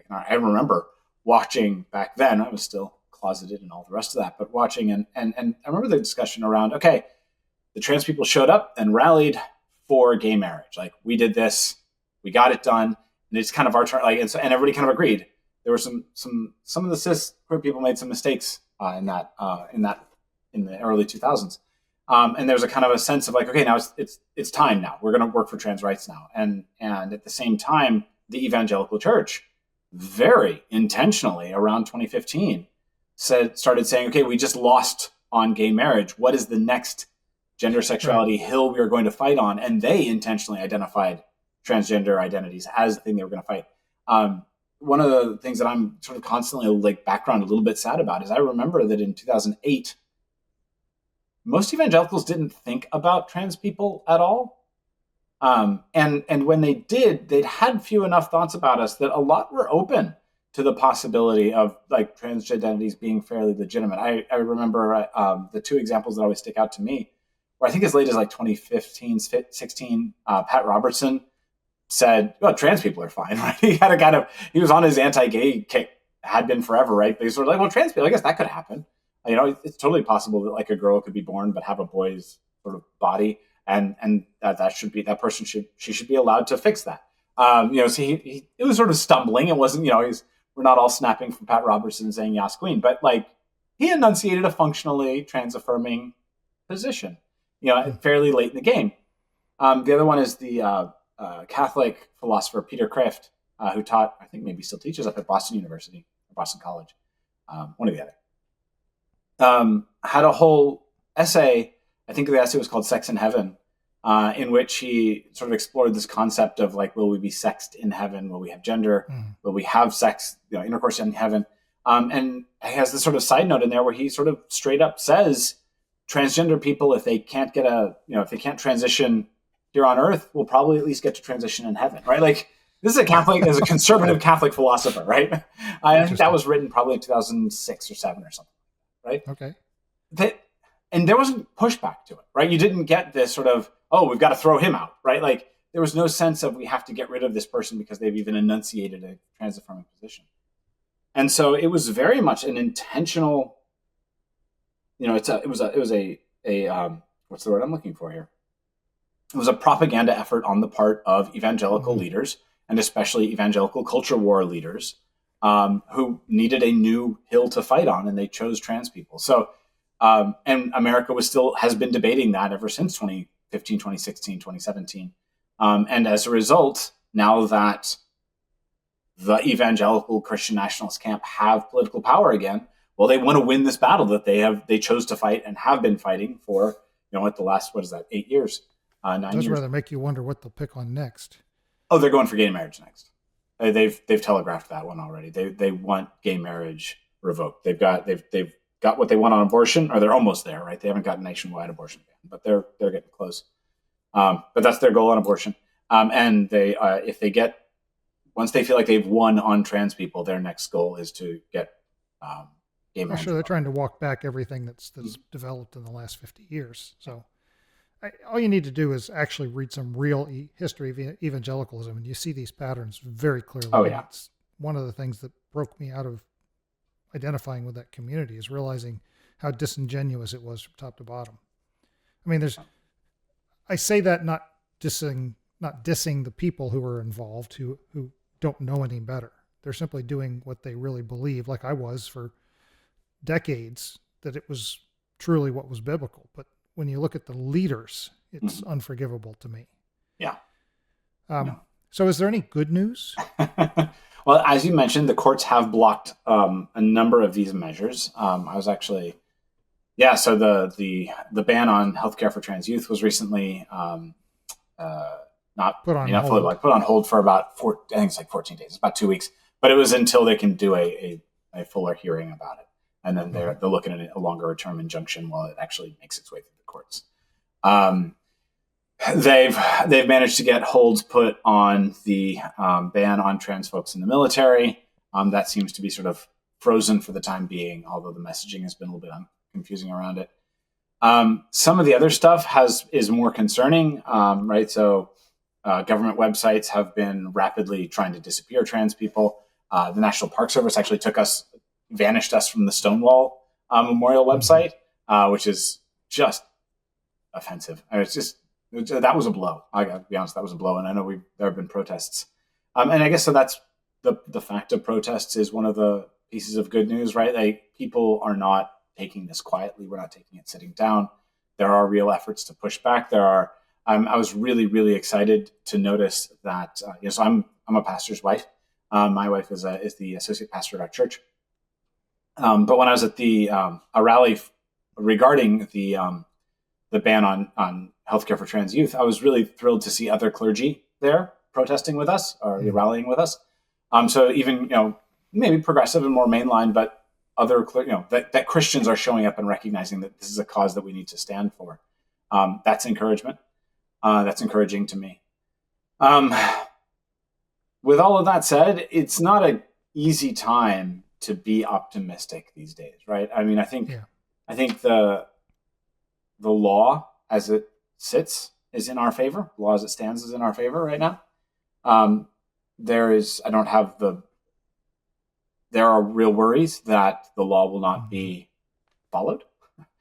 I remember watching back then. I was still closeted and all the rest of that, but watching and I remember the discussion around, okay, the trans people showed up and rallied for gay marriage. Like we did this, we got it done, and it's kind of our turn. Like, and everybody kind of agreed. There were some of the cis queer people made some mistakes in the early 2000s. And there's a kind of a sense of like, okay, now it's time now. We're going to work for trans rights now. And at the same time, the evangelical church very intentionally around 2015 started saying, okay, we just lost on gay marriage. What is the next gender sexuality hill we are going to fight on? And they intentionally identified transgender identities as the thing they were going to fight. One of the things that I'm sort of constantly like background a little bit sad about is I remember that in 2008, most evangelicals didn't think about trans people at all. And when they did, they'd had few enough thoughts about us that a lot were open to the possibility of like trans identities being fairly legitimate. I remember the two examples that always stick out to me, where I think as late as like 2015, 16, Pat Robertson said, well, trans people are fine, right? He was on his anti-gay kick, had been forever, right? But he's sort of like, well, trans people, I guess that could happen. It's totally possible that like a girl could be born but have a boy's sort of body, and that person should be allowed to fix that. So it was sort of stumbling. It wasn't, we're not all snapping from Pat Robertson saying Yas Queen, but like he enunciated a functionally trans affirming position, fairly late in the game. The other one is the Catholic philosopher Peter Kreeft, who taught, I think maybe still teaches up at Boston University or Boston College, one or the other. Had a whole essay, I think the essay was called Sex in Heaven, in which he sort of explored this concept of like, will we be sexed in heaven? Will we have gender? Will we have sex, intercourse in heaven? And he has this sort of side note in there where he sort of straight up says transgender people, if they can't if they can't transition here on earth, will probably at least get to transition in heaven, right? Like this is a conservative Catholic philosopher, right? I think that was written probably in 2006 or 7 or something, right? Okay. And there wasn't pushback to it, right? You didn't get this sort of, oh, we've got to throw him out, right? Like there was no sense of we have to get rid of this person because they've even enunciated a trans affirming position. And so it was very much an intentional, it was a what's the word I'm looking for here? It was a propaganda effort on the part of evangelical leaders, and especially evangelical culture war leaders, who needed a new hill to fight on, and they chose trans people. So, and America has been debating that ever since 2015, 2016, 2017. And as a result, now that the evangelical Christian nationalist camp have political power again, well, they want to win this battle that they chose to fight and have been fighting for, at the last, 8 years? 9 years. Does rather make you wonder what they'll pick on next. Oh, they're going for gay marriage next. They've telegraphed that one already. They want gay marriage revoked. They've got what they want on abortion, or they're almost there, right? They haven't got nationwide abortion ban, but they're getting close. But that's their goal on abortion. And they once they feel like they've won on trans people, their next goal is to get gay marriage. Sure, they're trying to walk back everything that's developed in the last 50 years. So. All you need to do is actually read some real history of evangelicalism, and you see these patterns very clearly. Oh, yeah. It's one of the things that broke me out of identifying with that community is realizing how disingenuous it was from top to bottom. I mean, I say that not dissing the people who are involved who don't know any better. They're simply doing what they really believe, like I was for decades, that it was truly what was biblical. But when you look at the leaders, it's unforgivable to me. Yeah. So is there any good news? Well, as you mentioned, the courts have blocked a number of these measures. I was actually, so the ban on healthcare for trans youth was recently not put on hold. Put on hold for about I think it's like 14 days. It's about 2 weeks. But it was until they can do a fuller hearing about it. And then they're looking at a longer term injunction while it actually makes its way through the courts. They've managed to get holds put on the ban on trans folks in the military. That seems to be sort of frozen for the time being, although the messaging has been a little bit confusing around it. Some of the other stuff is more concerning, right? So government websites have been rapidly trying to disappear trans people. The National Park Service actually vanished us from the Stonewall Memorial website, which is just offensive. That was a blow. I gotta be honest, that was a blow. And I know there have been protests. And I guess so that's the fact of protests is one of the pieces of good news, right? Like people are not taking this quietly. We're not taking it sitting down. There are real efforts to push back. I was really, really excited to notice that, so I'm a pastor's wife. My wife is the associate pastor at our church. But when I was at a rally regarding the ban on healthcare for trans youth, I was really thrilled to see other clergy there protesting with us or rallying with us. So even maybe progressive and more mainline, but other that Christians are showing up and recognizing that this is a cause that we need to stand for. That's encouragement. That's encouraging to me. With all of that said, it's not an easy time to be optimistic these days, right? I mean, I think the law as it sits is in our favor. The law as it stands is in our favor right now. There are real worries that the law will not be followed.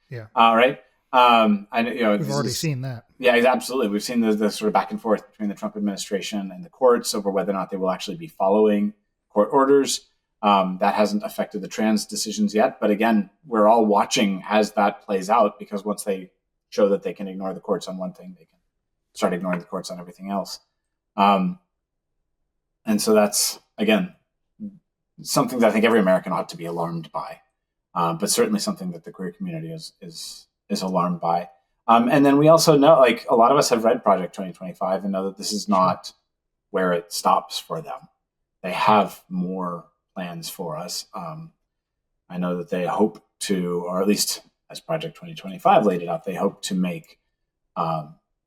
Yeah. Right. We've already seen that. Yeah, absolutely. We've seen the sort of back and forth between the Trump administration and the courts over whether or not they will actually be following court orders. That hasn't affected the trans decisions yet. But again, we're all watching as that plays out, because once they show that they can ignore the courts on one thing, they can start ignoring the courts on everything else. And so that's, again, something that I think every American ought to be alarmed by, but certainly something that the queer community is alarmed by. And then we also know, like, a lot of us have read Project 2025 and know that this is not where it stops for them. They have more plans for us. I know that they hope to, or at least as Project 2025 laid it out, they hope to make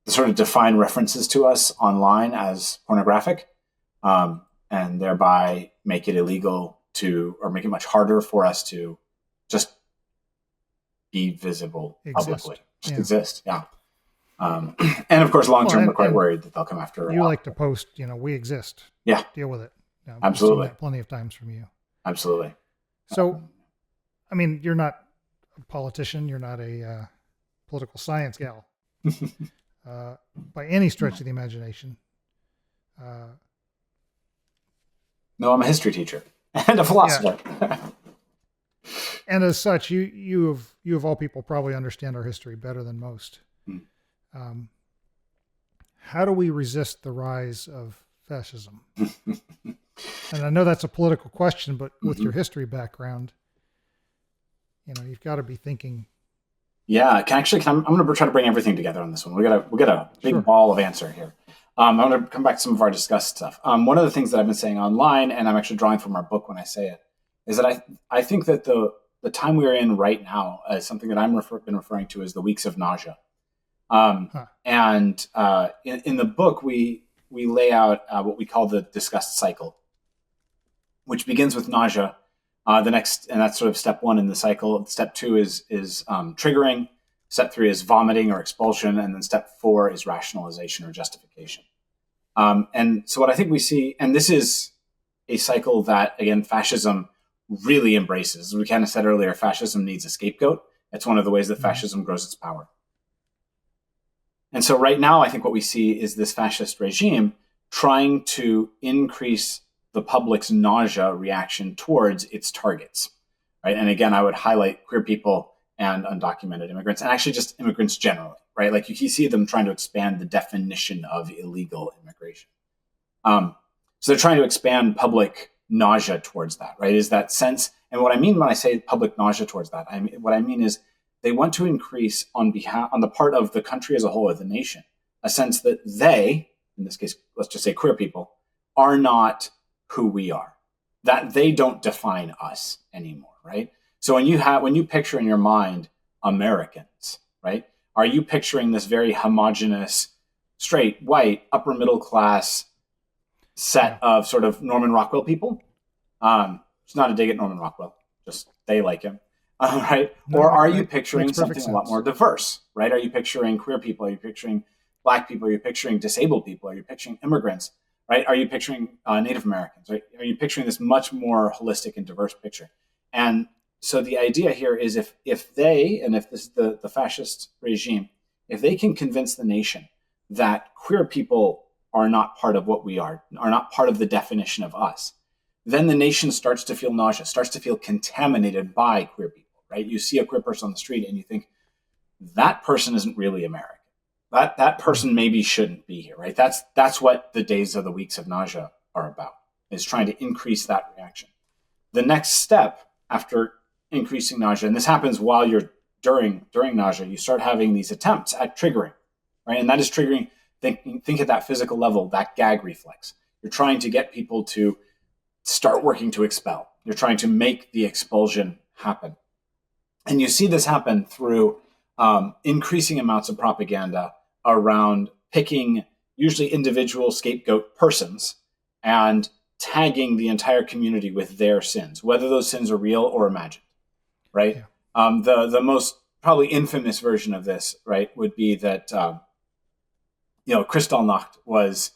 sort of define references to us online as pornographic, and thereby make it illegal to, or make it much harder for us to just be visible publicly. Just exist. Yeah. And of course, long term, we're quite worried that they'll come after. You like to post, we exist. Yeah. Deal with it. Absolutely. I've seen that plenty of times from you. Absolutely. So, I mean, you're not a politician. You're not a political science gal by any stretch of the imagination. No, I'm a history teacher and a philosopher. Yeah. And as such, you of all people probably understand our history better than most. How do we resist the rise of fascism? And I know that's a political question, but with your history background, you've got to be thinking. Yeah, I'm going to try to bring everything together on this one. We'll get a big ball of answer here. I'm going to come back to some of our discussed stuff. One of the things that I've been saying online, and I'm actually drawing from our book when I say it, is that I think that the time we're in right now is something that I've been referring to as the weeks of nausea. And in the book, we lay out what we call the disgust cycle, which begins with nausea. And that's sort of step one in the cycle. Step two is triggering. Step three is vomiting or expulsion. And then step four is rationalization or justification. And so what I think we see, and this is a cycle that, again, fascism really embraces. As we kind of said earlier, fascism needs a scapegoat. It's one of the ways that fascism grows its power. And so right now, I think what we see is this fascist regime trying to increase the public's nausea reaction towards its targets, right? And again, I would highlight queer people and undocumented immigrants, and actually just immigrants generally, right? Like you see them trying to expand the definition of illegal immigration. So they're trying to expand public nausea towards that, right? Is that sense? And what I mean when I say public nausea towards that, what I mean is they want to increase on the part of the country as a whole, or the nation, a sense that they, in this case, let's just say queer people, are not who we are, that they don't define us anymore, right? So when you picture in your mind Americans, right, are you picturing this very homogenous, straight, white, upper middle class set of sort of Norman Rockwell people? It's not a dig at Norman Rockwell, just they like him, right? No, or are you picturing something a lot more diverse, right? Are you picturing queer people? Are you picturing Black people? Are you picturing disabled people? Are you picturing immigrants? Right? Are you picturing Native Americans? Right? Are you picturing this much more holistic and diverse picture? And so the idea here is if they, and if this is the fascist regime, if they can convince the nation that queer people are not part of what we are not part of the definition of us, then the nation starts to feel nausea, starts to feel contaminated by queer people, right? You see a queer person on the street and you think, that person isn't really American. That person maybe shouldn't be here, right? That's what the days of the weeks of nausea are about, is trying to increase that reaction. The next step after increasing nausea, and this happens while you're during nausea, you start having these attempts at triggering, right? And that is triggering, think at that physical level, that gag reflex. You're trying to get people to start working to expel. You're trying to make the expulsion happen. And you see this happen through increasing amounts of propaganda around picking usually individual scapegoat persons and tagging the entire community with their sins, whether those sins are real or imagined, right? Yeah. The most probably infamous version of this, right, would be that, Kristallnacht was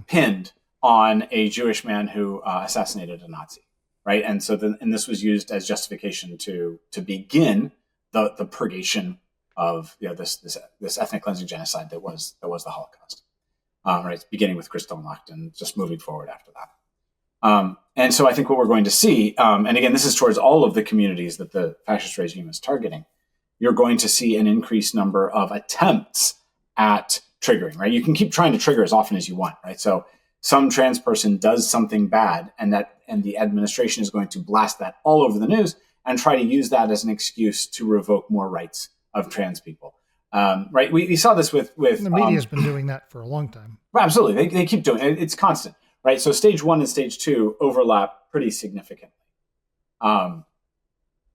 pinned on a Jewish man who assassinated a Nazi, right? And so and this was used as justification to begin the purgation of this ethnic cleansing genocide that was the Holocaust. Right, beginning with Kristallnacht and just moving forward after that. And so I think what we're going to see, and again, this is towards all of the communities that the fascist regime is targeting, you're going to see an increased number of attempts at triggering, right? You can keep trying to trigger as often as you want, right? So some trans person does something bad, and the administration is going to blast that all over the news and try to use that as an excuse to revoke more rights of trans people. Right? We saw this with the media has been doing that for a long time. Absolutely, they keep doing it. It's constant, right? So stage 1 and stage 2 overlap pretty significantly.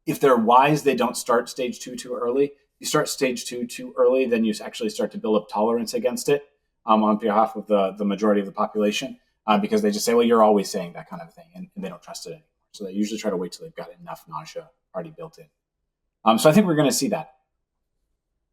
If they're wise, they don't start stage 2 too early. You start stage 2 too early, then you actually start to build up tolerance against it on behalf of the majority of the population, because they just say, well, you're always saying that kind of thing, and they don't trust it anymore. So they usually try to wait till they've got enough nausea already built in. So I think we're going to see that.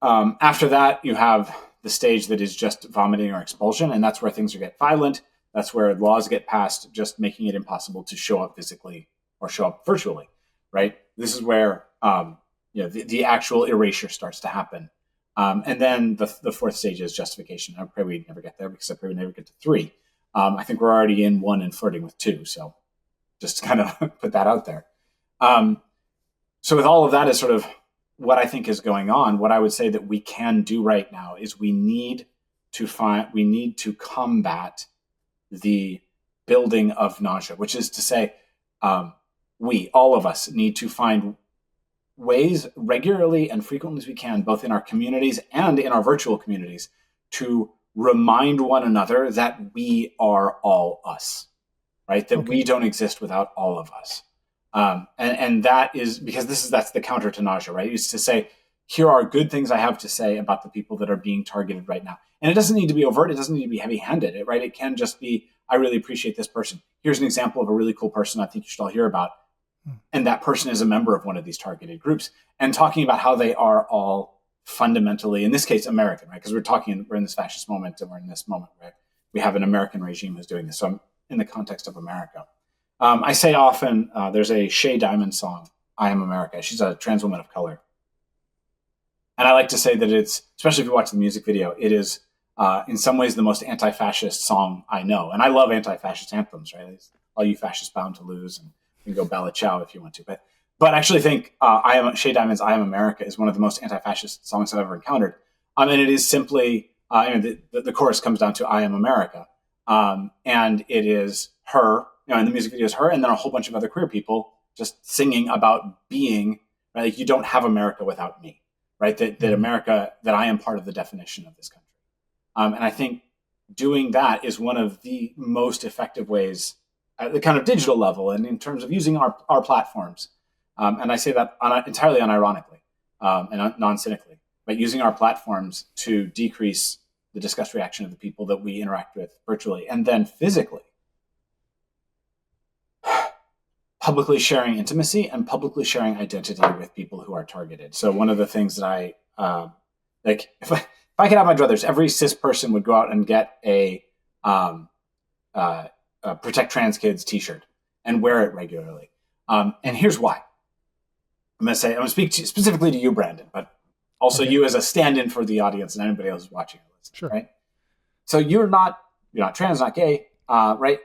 After that, you have the stage that is just vomiting or expulsion, and that's where things get violent. That's where laws get passed, just making it impossible to show up physically or show up virtually, right? This is where the actual erasure starts to happen. And then the fourth stage is justification. I pray we never get there, because I pray we never get to 3. I think we're already in 1 and flirting with 2, so just to kind of put that out there. So with all of that as sort of what I think is going on, what I would say that we can do right now is we need to combat the building of nausea, which is to say, all of us need to find ways regularly and frequently as we can, both in our communities and in our virtual communities, to remind one another that we are all us, right? That we don't exist without all of us. And that is because that's the counter to nausea, right? Is to say, here are good things I have to say about the people that are being targeted right now. And it doesn't need to be overt. It doesn't need to be heavy-handed, right? It can just be, I really appreciate this person. Here's an example of a really cool person I think you should all hear about. And that person is a member of one of these targeted groups, and talking about how they are all fundamentally, in this case, American, right? Because we're in this fascist moment, and we're in this moment where we have an American regime who's doing this. So I'm in the context of America. I say often, there's a Shay Diamond song, I Am America. She's a trans woman of color. And I like to say that it's, especially if you watch the music video, it is in some ways the most anti-fascist song I know. And I love anti-fascist anthems, right? All you fascists bound to lose, and you can go Bella Ciao if you want to. But I actually think Shay Diamond's I Am America is one of the most anti-fascist songs I've ever encountered. And it is simply, the chorus comes down to I Am America. And it is her, and the music video is her, and then a whole bunch of other queer people just singing about being, right? Like, you don't have America without me, right? That America, that I am part of the definition of this country. And I think doing that is one of the most effective ways at the kind of digital level and in terms of using our platforms. And I say that entirely unironically and non-cynically, but using our platforms to decrease the disgust reaction of the people that we interact with virtually, and then physically. Publicly sharing intimacy and publicly sharing identity with people who are targeted. So one of the things that I if I could have my druthers, every cis person would go out and get a Protect Trans Kids t-shirt and wear it regularly. And here's why. I'm going to speak specifically to you, Brandon, but also you as a stand-in for the audience and anybody else who's watching or listening, sure. Right? So you're not trans, not gay, right?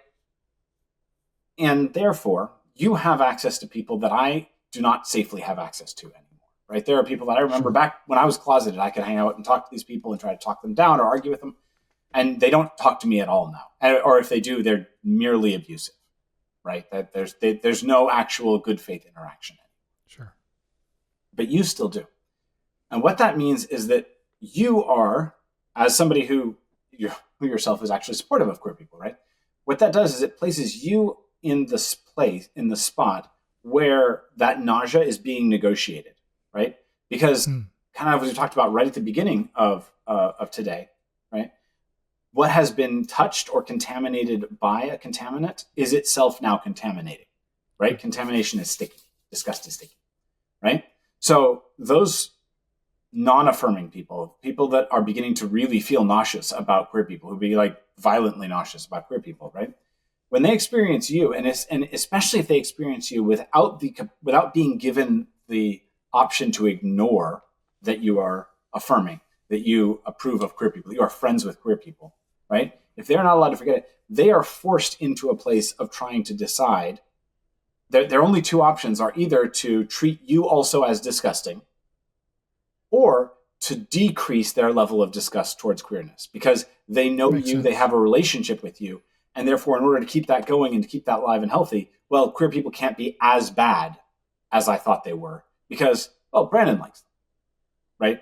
And therefore, you have access to people that I do not safely have access to anymore, right? There are people that I remember back when I was closeted, I could hang out and talk to these people and try to talk them down or argue with them. And they don't talk to me at all now. Or if they do, they're merely abusive, right? That there's no actual good faith interaction. Sure. But you still do. And what that means is that you are, as somebody who yourself is actually supportive of queer people, right? What that does is it places you in this place, in the spot where that nausea is being negotiated, right? Because kind of as we talked about right at the beginning of today, right? What has been touched or contaminated by a contaminant is itself now contaminating, right? Contamination is sticky. Disgust is sticky, right? So those non-affirming people that are beginning to really feel nauseous about queer people, who be like violently nauseous about queer people, right? When they experience you, and especially if they experience you without being given the option to ignore that you are affirming that you approve of queer people, you are friends with queer people, right? If they're not allowed to forget it, they are forced into a place of trying to decide. Their only two options are either to treat you also as disgusting or to decrease their level of disgust towards queerness, because they know Makes you, sense. they have a relationship with you. And therefore, in order to keep that going and to keep that alive and healthy, well, queer people can't be as bad as I thought they were because, well, Brandon likes them, right?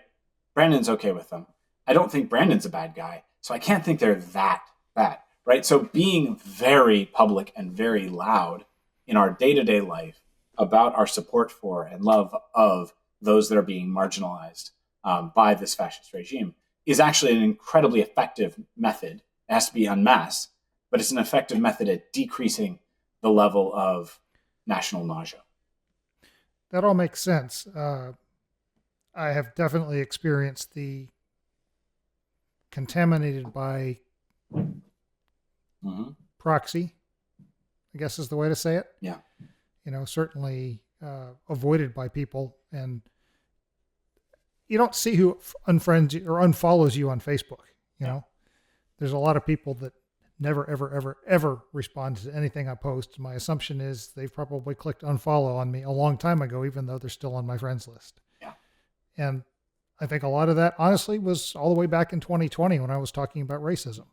Brandon's okay with them. I don't think Brandon's a bad guy, so I can't think they're that bad, right? So being very public and very loud in our day-to-day life about our support for and love of those that are being marginalized by this fascist regime is actually an incredibly effective method. It has to be en masse, but it's an effective method at decreasing the level of national nausea. That all makes sense. I have definitely experienced the contaminated by proxy, I guess is the way to say it. Yeah. Certainly avoided by people. And you don't see who unfriends you or unfollows you on Facebook. There's a lot of people that never, ever, ever, ever respond to anything I post. My assumption is they've probably clicked unfollow on me a long time ago, even though they're still on my friends list. Yeah. And I think a lot of that, honestly, was all the way back in 2020 when I was talking about racism.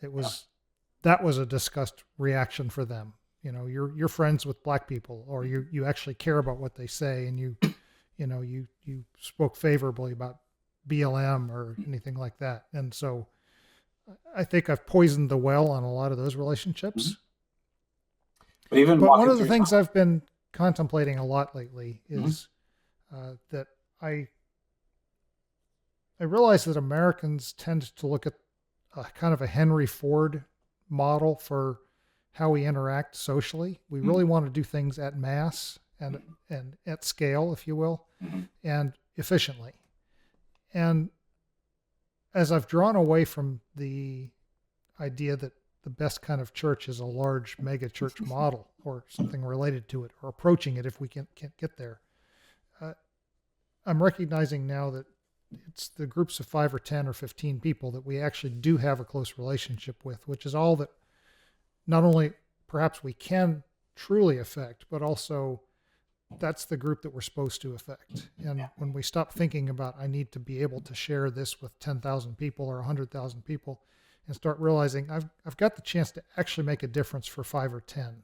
That was a disgust reaction for them. You're friends with black people, or you actually care about what they say, and you spoke favorably about BLM or anything like that. And so I think I've poisoned the well on a lot of those relationships. Mm-hmm. But one of the things I've been contemplating a lot lately is that I realize that Americans tend to look at kind of a Henry Ford model for how we interact socially. We really want to do things at mass and at scale, if you will, and efficiently. And as I've drawn away from the idea that the best kind of church is a large mega church model or something related to it, or approaching it if we can't get there, I'm recognizing now that it's the groups of 5 or 10 or 15 people that we actually do have a close relationship with, which is all that not only perhaps we can truly affect, but also that's the group that we're supposed to affect. And when we stop thinking about, I need to be able to share this with 10,000 people or 100,000 people, and start realizing I've got the chance to actually make a difference for 5 or 10,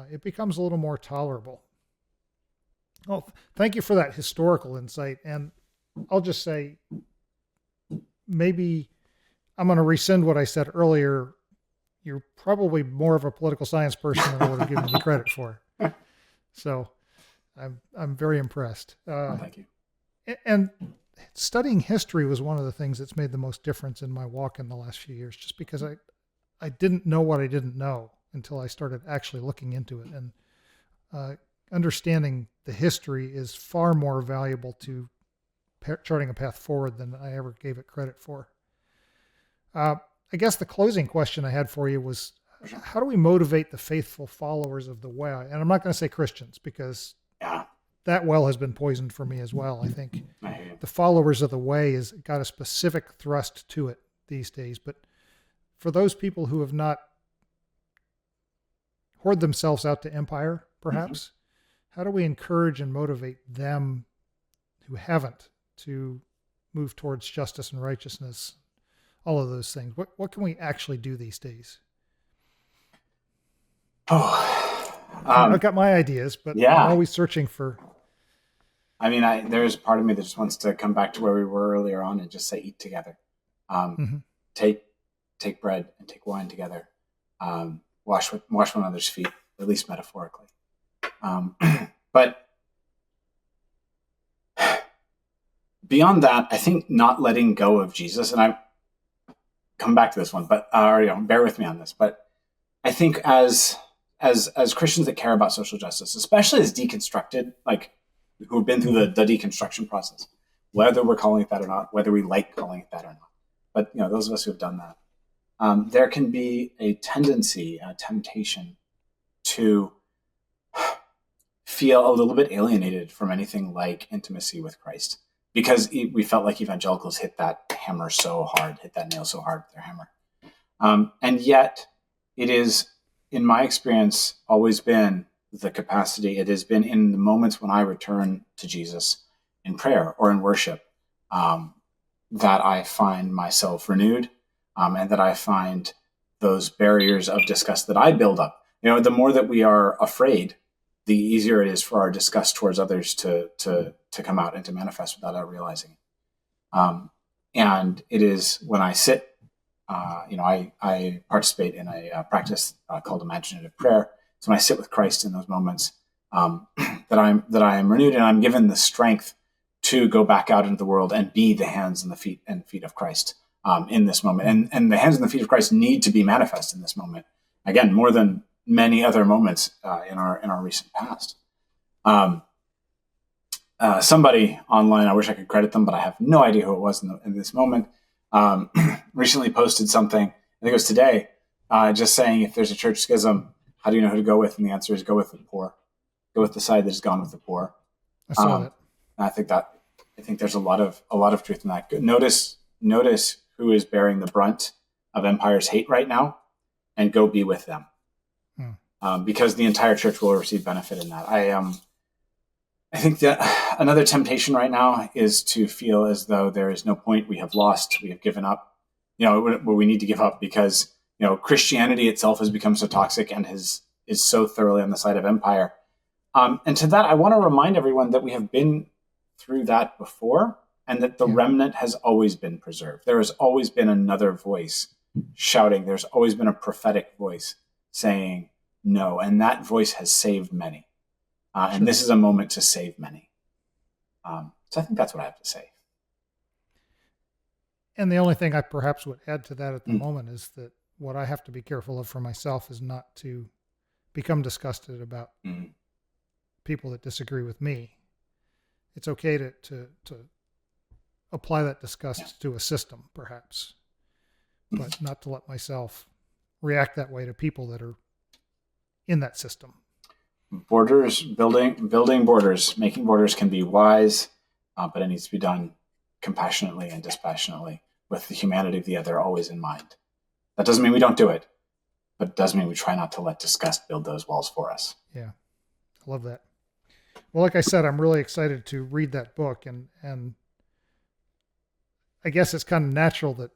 it becomes a little more tolerable. Oh, thank you for that historical insight. And I'll just say, maybe I'm going to rescind what I said earlier. You're probably more of a political science person than I would have given you credit for. So I'm very impressed. Thank you. And studying history was one of the things that's made the most difference in my walk in the last few years, just because I didn't know what I didn't know until I started actually looking into it. And understanding the history is far more valuable to charting a path forward than I ever gave it credit for. I guess the closing question I had for you was, how do we motivate the faithful followers of the way? And I'm not going to say Christians, because that well has been poisoned for me as well. I think the followers of the way has got a specific thrust to it these days. But for those people who have not hoard themselves out to empire, perhaps, how do we encourage and motivate them who haven't to move towards justice and righteousness, all of those things? What can we actually do these days? I've got my ideas, but I'm always searching for. I mean, there's part of me that just wants to come back to where we were earlier on and just say, eat together. Take bread and take wine together. Wash one another's feet, at least metaphorically. But beyond that, I think not letting go of Jesus, and I come back to this one, but bear with me on this. But I think as Christians that care about social justice, especially as deconstructed, like who've been through the deconstruction process, whether we're calling it that or not, whether we like calling it that or not, but those of us who have done that, there can be a tendency, a temptation to feel a little bit alienated from anything like intimacy with Christ, because we felt like evangelicals hit that hammer so hard, hit that nail so hard with their hammer. And yet it is, in my experience, always been the capacity. It has been in the moments when I return to Jesus in prayer or in worship, that I find myself renewed, and that I find those barriers of disgust that I build up. The more that we are afraid, the easier it is for our disgust towards others to come out and to manifest without our realizing it. And it is when I sit, I participate in a practice called imaginative prayer. So when I sit with Christ in those moments, that I am renewed, and I'm given the strength to go back out into the world and be the hands and the feet of Christ in this moment. And the hands and the feet of Christ need to be manifest in this moment. Again, more than many other moments in our recent past. Somebody online, I wish I could credit them, but I have no idea who it was in this moment, recently posted something, I think it was today, just saying, if there's a church schism, how do you know who to go with? And the answer is go with the poor. Go with the side that has gone with the poor. I saw that. I think there's a lot of truth in that. Notice who is bearing the brunt of empire's hate right now, and go be with them. Because the entire church will receive benefit in that. I think that another temptation right now is to feel as though there is no point. We have lost. We have given up. Where we need to give up, because Christianity itself has become so toxic and is so thoroughly on the side of empire. And to that, I want to remind everyone that we have been through that before, and that the remnant has always been preserved. There has always been another voice shouting. There's always been a prophetic voice saying no, and that voice has saved many. And this is a moment to save many. So I think that's what I have to say. And the only thing I perhaps would add to that at the moment is that what I have to be careful of for myself is not to become disgusted about people that disagree with me. It's okay to apply that disgust to a system, perhaps, but not to let myself react that way to people that are in that system. Borders, building borders, making borders can be wise, but it needs to be done compassionately and dispassionately, with the humanity of the other always in mind. That doesn't mean we don't do it, but it does mean we try not to let disgust build those walls for us. Yeah, I love that. Well, like I said, I'm really excited to read that book, and I guess it's kind of natural that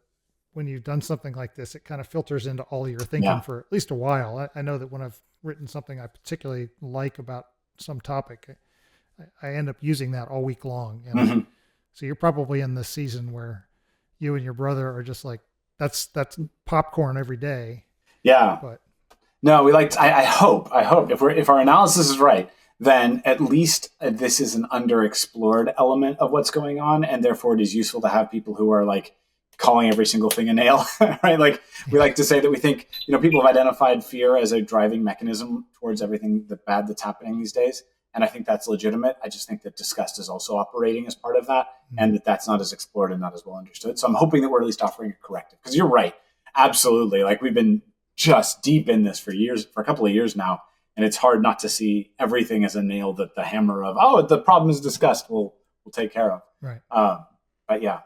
when you've done something like this, it kind of filters into all your thinking for at least a while. I know that when I've written something I particularly like about some topic, I end up using that all week long. And so you're probably in this season where you and your brother are just like, that's popcorn every day. Yeah. But no, I hope if our analysis is right, then at least this is an underexplored element of what's going on. And therefore it is useful to have people who are like calling every single thing a nail, right? Like we like to say that we think, people have identified fear as a driving mechanism towards everything bad that's happening these days. And I think that's legitimate. I just think that disgust is also operating as part of that, and that's not as explored and not as well understood. So I'm hoping that we're at least offering a corrective, because you're right. Absolutely. Like we've been just deep in this for a couple of years now. And it's hard not to see everything as a nail that the hammer of, the problem is disgust will take care of. Right. But yeah.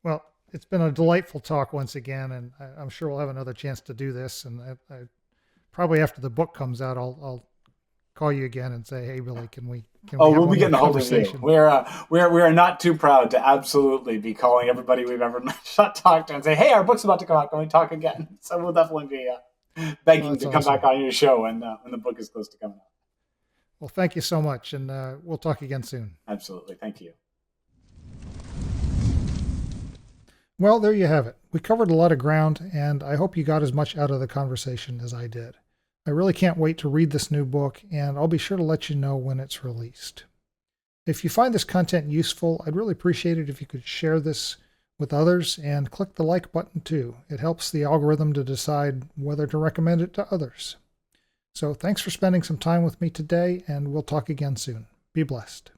Well, it's been a delightful talk once again, and I'm sure we'll have another chance to do this. And I probably after the book comes out, I'll call you again and say, "Hey, Billy, can we we'll be getting a hold of you. We are not too proud to absolutely be calling everybody we've ever talked to and say, "Hey, our book's about to come out. Can we talk again?" So we'll definitely be begging to come back on your show when the book is close to coming out. Well, thank you so much, and we'll talk again soon. Absolutely. Thank you. Well, there you have it. We covered a lot of ground, and I hope you got as much out of the conversation as I did. I really can't wait to read this new book, and I'll be sure to let you know when it's released. If you find this content useful, I'd really appreciate it if you could share this with others and click the like button too. It helps the algorithm to decide whether to recommend it to others. So thanks for spending some time with me today, and we'll talk again soon. Be blessed.